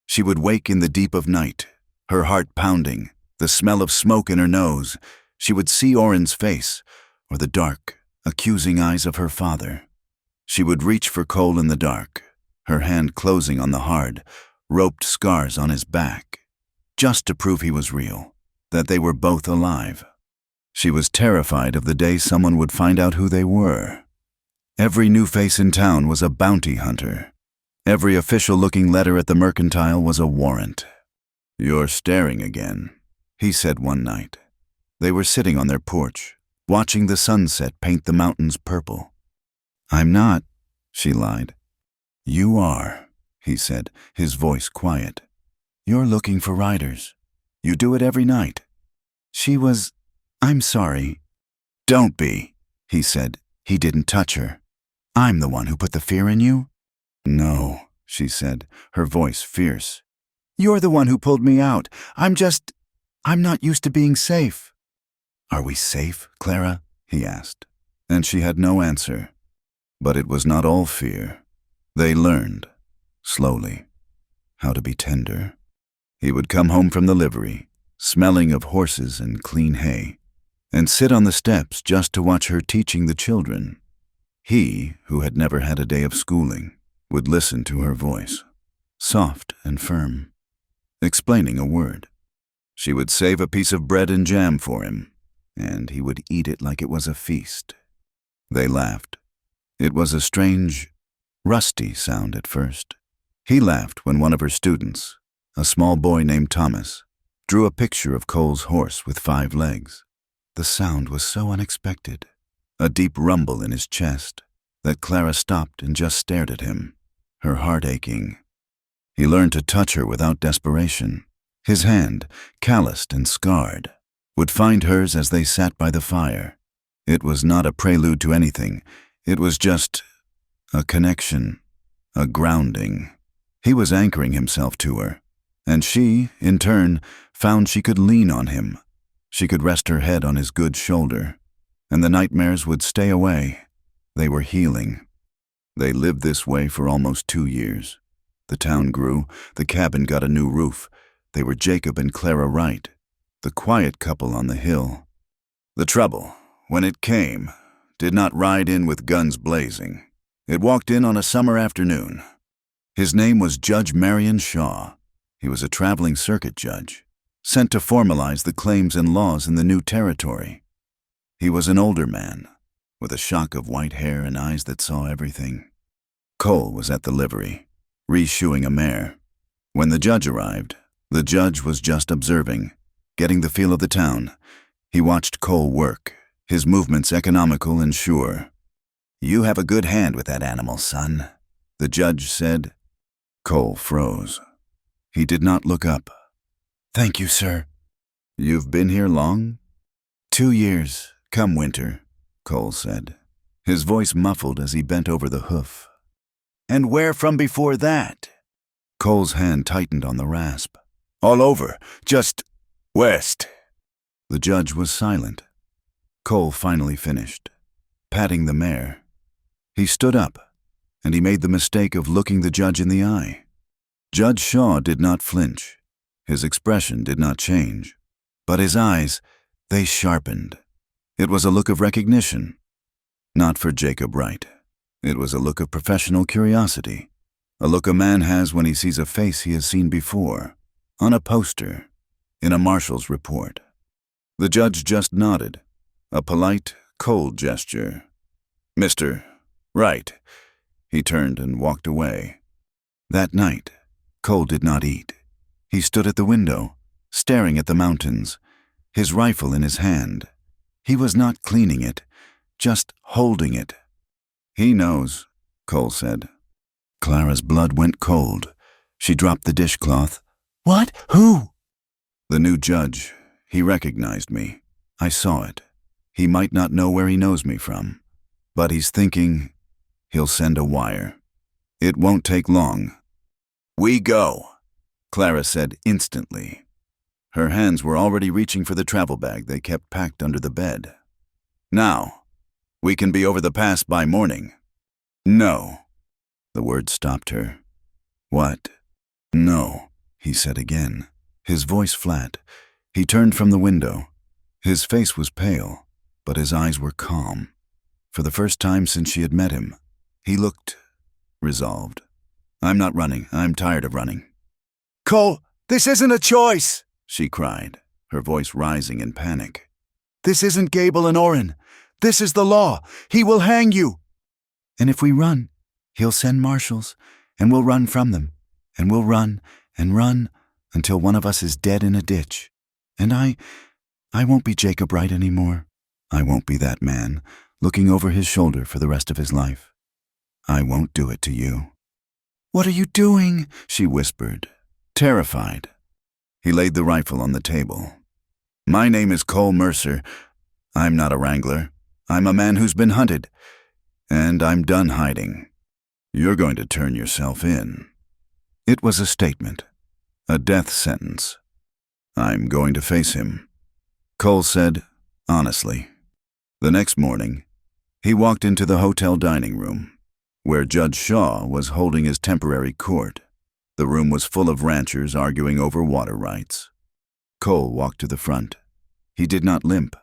She would wake in the deep of night, her heart pounding, the smell of smoke in her nose. She would see Oren's face, or the dark, accusing eyes of her father. She would reach for Cole in the dark, her hand closing on the hard, roped scars on his back, just to prove he was real, that they were both alive. She was terrified of the day someone would find out who they were. Every new face in town was a bounty hunter. Every official-looking letter at the mercantile was a warrant. "You're staring again," he said one night. They were sitting on their porch, watching the sunset paint the mountains purple. "I'm not," she lied. "You are," he said, his voice quiet. "You're looking for riders. You do it every night." I'm sorry." "Don't be," he said. He didn't touch her. "I'm the one who put the fear in you?" "No," she said, her voice fierce. "You're the one who pulled me out. I'm not used to being safe." "Are we safe, Clara?" he asked, and she had no answer. But it was not all fear. They learned, slowly, how to be tender. He would come home from the livery, smelling of horses and clean hay, and sit on the steps just to watch her teaching the children. He, who had never had a day of schooling, would listen to her voice, soft and firm, explaining a word. She would save a piece of bread and jam for him, and he would eat it like it was a feast. They laughed. It was a strange, rusty sound at first. He laughed when one of her students, a small boy named Thomas, drew a picture of Cole's horse with 5 legs. The sound was so unexpected, a deep rumble in his chest, that Clara stopped and just stared at him, her heart aching. He learned to touch her without desperation. His hand, calloused and scarred, would find hers as they sat by the fire. It was not a prelude to anything. It was just a connection, a grounding. He was anchoring himself to her, and she, in turn, found she could lean on him. She could rest her head on his good shoulder, and the nightmares would stay away. They were healing. They lived this way for almost 2 years. The town grew, the cabin got a new roof. They were Jacob and Clara Wright, the quiet couple on the hill. The trouble, when it came, did not ride in with guns blazing. It walked in on a summer afternoon. His name was Judge Marion Shaw. He was a traveling circuit judge, sent to formalize the claims and laws in the new territory. He was an older man, with a shock of white hair and eyes that saw everything. Cole was at the livery, reshoeing a mare. When the judge arrived, the judge was just observing, getting the feel of the town. He watched Cole work, his movements economical and sure. "You have a good hand with that animal, son," the judge said. Cole froze. He did not look up. "Thank you, sir." "You've been here long?" 2 years, come winter," Cole said, his voice muffled as he bent over the hoof. "And where from before that?" Cole's hand tightened on the rasp. "All over, just west." The judge was silent. Cole finally finished, patting the mare. He stood up, and he made the mistake of looking the judge in the eye. Judge Shaw did not flinch. His expression did not change. But his eyes, they sharpened. It was a look of recognition. Not for Jacob Wright. It was a look of professional curiosity. A look a man has when he sees a face he has seen before, on a poster, in a marshal's report. The judge just nodded, a polite, cold gesture. "Mr. Wright, He turned and walked away. That night, Cole did not eat. He stood at the window, staring at the mountains, his rifle in his hand. He was not cleaning it, just holding it. "He knows," Cole said. Clara's blood went cold. She dropped the dishcloth. "What? Who?" "The new judge. He recognized me. I saw it. He might not know where he knows me from, but he's thinking he'll send a wire. It won't take long." "We go," Clara said instantly. Her hands were already reaching for the travel bag they kept packed under the bed. "Now, we can be over the pass by morning." "No." The word stopped her. "What?" "No," he said again, his voice flat. He turned from the window. His face was pale, but his eyes were calm. For the first time since she had met him, he looked resolved. "I'm not running. I'm tired of running." "Cole, this isn't a choice," she cried, her voice rising in panic. "This isn't Gable and Oren. This is the law. He will hang you." "And if we run, he'll send marshals, and we'll run from them, and we'll run and run until one of us is dead in a ditch. And I won't be Jacob Wright anymore. I won't be that man, looking over his shoulder for the rest of his life. I won't do it to you." "What are you doing?" she whispered, terrified. He laid the rifle on the table. "My name is Cole Mercer. I'm not a wrangler. I'm a man who's been hunted. And I'm done hiding. You're going to turn yourself in." It was a statement, a death sentence. "I'm going to face him," Cole said, honestly. The next morning, he walked into the hotel dining room, where Judge Shaw was holding his temporary court. The room was full of ranchers arguing over water rights. Cole walked to the front. He did not limp.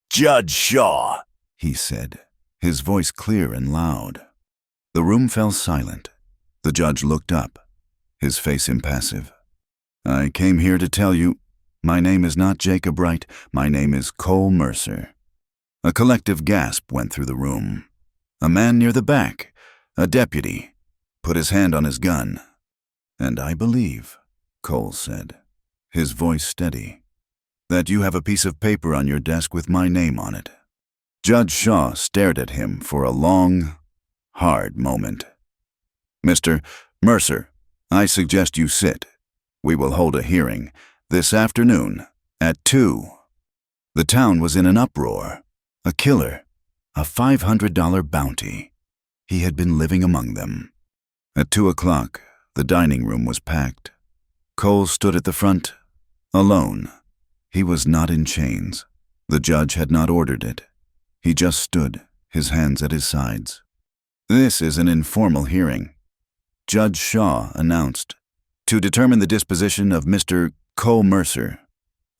"Judge Shaw," he said, his voice clear and loud. The room fell silent. The judge looked up, his face impassive. "I came here to tell you, my name is not Jacob Wright. My name is Cole Mercer." A collective gasp went through the room. A man near the back, a deputy, put his hand on his gun. "And I believe," Cole said, his voice steady, "that you have a piece of paper on your desk with my name on it." Judge Shaw stared at him for a long, hard moment. "Mr. Mercer, I suggest you sit. We will hold a hearing this afternoon at 2. The town was in an uproar. A killer, a $500 bounty. He had been living among them. At 2 o'clock, the dining room was packed. Cole stood at the front, alone. He was not in chains. The judge had not ordered it. He just stood, his hands at his sides. "This is an informal hearing," Judge Shaw announced, "to determine the disposition of Mr. Cole Mercer,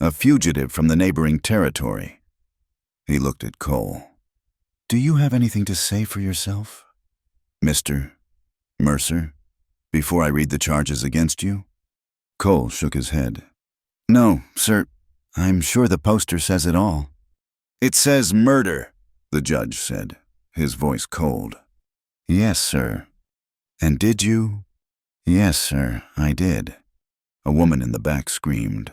a fugitive from the neighboring territory." He looked at Cole. "Do you have anything to say for yourself, Mr. Mercer, before I read the charges against you?" Cole shook his head. "No, sir. I'm sure the poster says it all." "It says murder," the judge said, his voice cold. "Yes, sir." "And did you?" "Yes, sir, I did." A woman in the back screamed.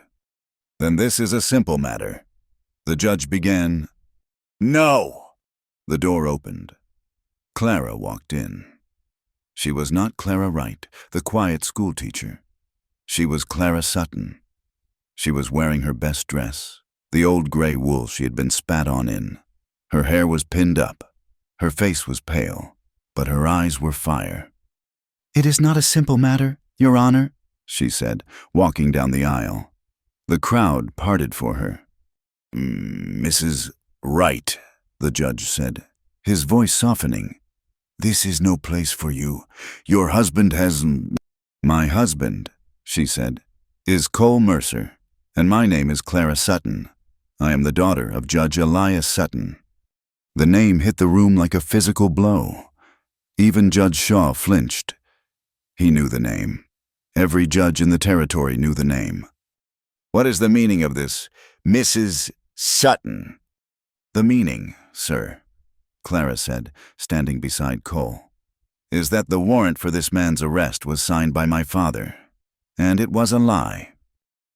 "Then this is a simple matter." The judge began. "No!" The door opened. Clara walked in. She was not Clara Wright, the quiet schoolteacher. She was Clara Sutton. She was wearing her best dress, the old gray wool she had been spat on in. Her hair was pinned up. Her face was pale, but her eyes were fire. "It is not a simple matter, Your Honor," she said, walking down the aisle. The crowd parted for her. "Mrs. Wright," the judge said, his voice softening. "This is no place for you. Your husband has—" "My husband," she said, "is Cole Mercer, and my name is Clara Sutton. I am the daughter of Judge Elias Sutton." The name hit the room like a physical blow. Even Judge Shaw flinched. He knew the name. Every judge in the territory knew the name. "What is the meaning of this, Mrs. Sutton?" "The meaning, sir," Clara said, standing beside Cole, is that the warrant for this man's arrest was signed by my father, and it was a lie."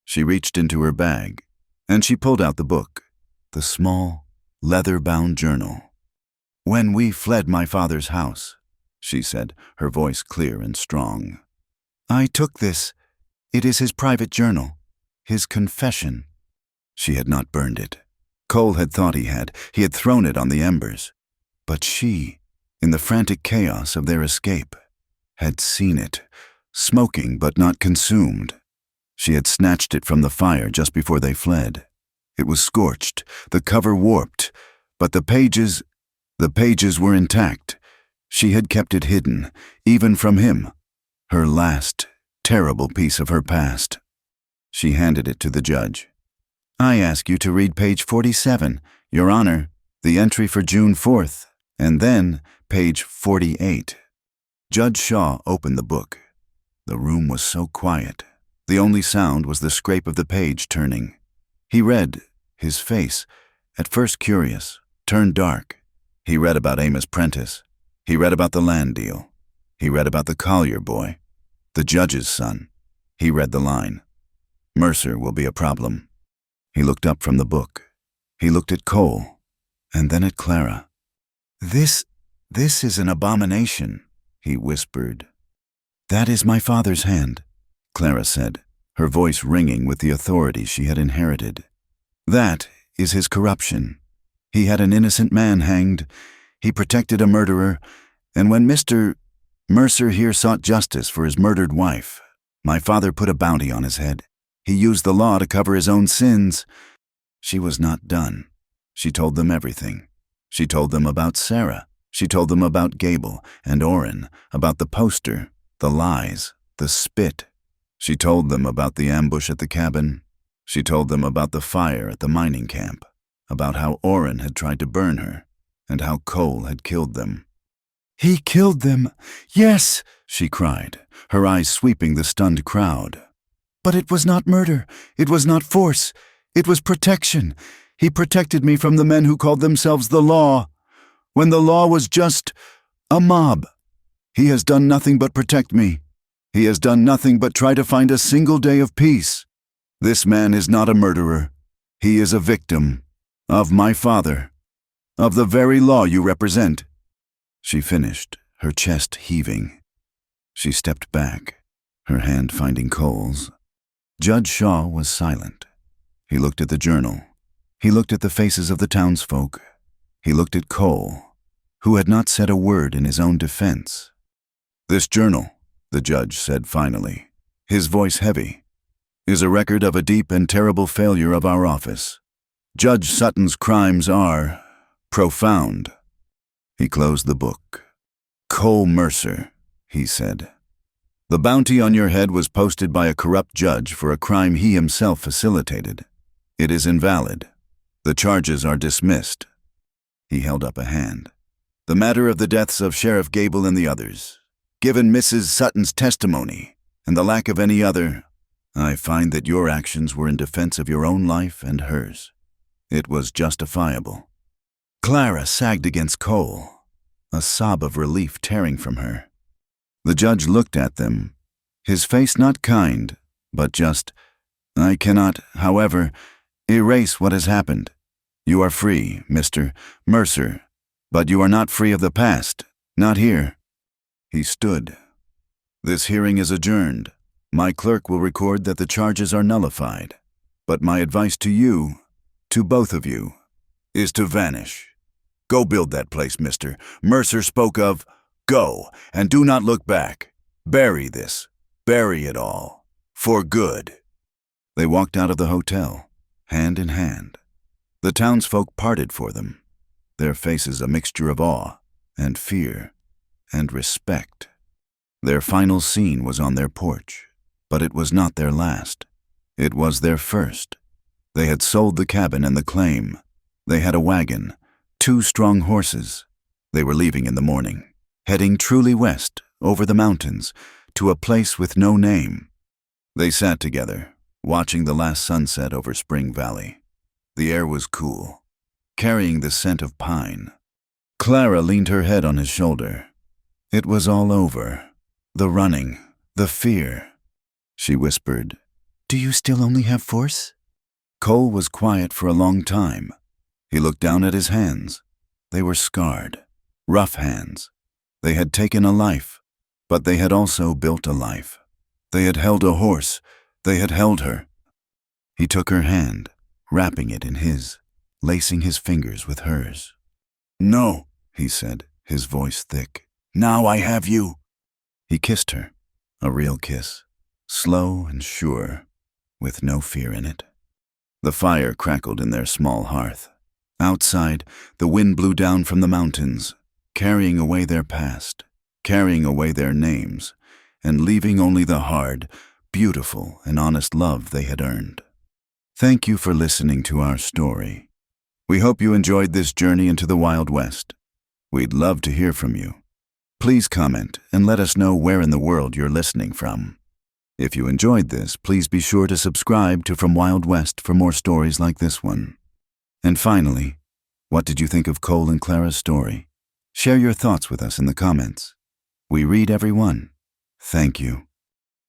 She reached into her bag, and she pulled out the book, the small, leather-bound journal. "When we fled my father's house," she said, her voice clear and strong, "I took this. It is his private journal, his confession." She had not burned it. Cole had thought he had. He had thrown it on the embers. But she, in the frantic chaos of their escape, had seen it, smoking but not consumed. She had snatched it from the fire just before they fled. It was scorched, the cover warped, but the pages were intact. She had kept it hidden, even from him, her last, terrible piece of her past. She handed it to the judge. "I ask you to read page 47, Your Honor, the entry for June 4th, and then page 48. Judge Shaw opened the book. The room was so quiet. The only sound was the scrape of the page turning. He read, his face, at first curious, turned dark. He read about Amos Prentice. He read about the land deal. He read about the Collier boy, the judge's son. He read the line, "Mercer will be a problem." He looked up from the book. He looked at Cole, and then at Clara. This is an abomination," he whispered. "That is my father's hand," Clara said, her voice ringing with the authority she had inherited. "That is his corruption. He had an innocent man hanged. He protected a murderer, and when Mr. Mercer here sought justice for his murdered wife, my father put a bounty on his head. He used the law to cover his own sins." She was not done. She told them everything. She told them about Sarah. She told them about Gable and Orrin, about the poster, the lies, the spit. She told them about the ambush at the cabin. She told them about the fire at the mining camp, about how Orrin had tried to burn her, and how Cole had killed them. "He killed them! Yes!" she cried, her eyes sweeping the stunned crowd. "But it was not murder. It was not force. It was protection. He protected me from the men who called themselves the law, when the law was just a mob. He has done nothing but protect me. He has done nothing but try to find a single day of peace. This man is not a murderer. He is a victim of my father, of the very law you represent." She finished, her chest heaving. She stepped back, her hand finding Cole's. Judge Shaw was silent. He looked at the journal. He looked at the faces of the townsfolk. He looked at Cole, who had not said a word in his own defense. "This journal," the judge said finally, his voice heavy, "is a record of a deep and terrible failure of our office. Judge Sutton's crimes are profound." He closed the book. "Cole Mercer," he said, "the bounty on your head was posted by a corrupt judge for a crime he himself facilitated. It is invalid. The charges are dismissed." He held up a hand. "The matter of the deaths of Sheriff Gable and the others, given Mrs. Sutton's testimony and the lack of any other, I find that your actions were in defense of your own life and hers. It was justifiable." Clara sagged against Cole, a sob of relief tearing from her. The judge looked at them, his face not kind, but just, "I cannot, however, erase what has happened. You are free, Mr. Mercer, but you are not free of the past, not here." He stood. "This hearing is adjourned. My clerk will record that the charges are nullified. But my advice to you, to both of you, is to vanish. Go build that place Mr. Mercer spoke of. Go, and do not look back. Bury this. Bury it all. For good." They walked out of the hotel, hand in hand. The townsfolk parted for them, their faces a mixture of awe and fear and respect. Their final scene was on their porch, but it was not their last. It was their first. They had sold the cabin and the claim. They had a wagon, 2 strong horses. They were leaving in the morning, heading truly west, over the mountains, to a place with no name. They sat together, watching the last sunset over Spring Valley. The air was cool, carrying the scent of pine. Clara leaned her head on his shoulder. It was all over. The running, the fear. She whispered, "Do you still only have force?" Cole was quiet for a long time. He looked down at his hands. They were scarred, rough hands. They had taken a life, but they had also built a life. They had held a horse. They had held her. He took her hand, wrapping it in his, lacing his fingers with hers. "No," he said, his voice thick. "Now I have you." He kissed her, a real kiss, slow and sure, with no fear in it. The fire crackled in their small hearth. Outside, the wind blew down from the mountains, carrying away their past, carrying away their names, and leaving only the hard, beautiful, and honest love they had earned. Thank you for listening to our story. We hope you enjoyed this journey into the Wild West. We'd love to hear from you. Please comment and let us know where in the world you're listening from. If you enjoyed this, please be sure to subscribe to From Wild West for more stories like this one. And finally, what did you think of Cole and Clara's story? Share your thoughts with us in the comments. We read every one. Thank you.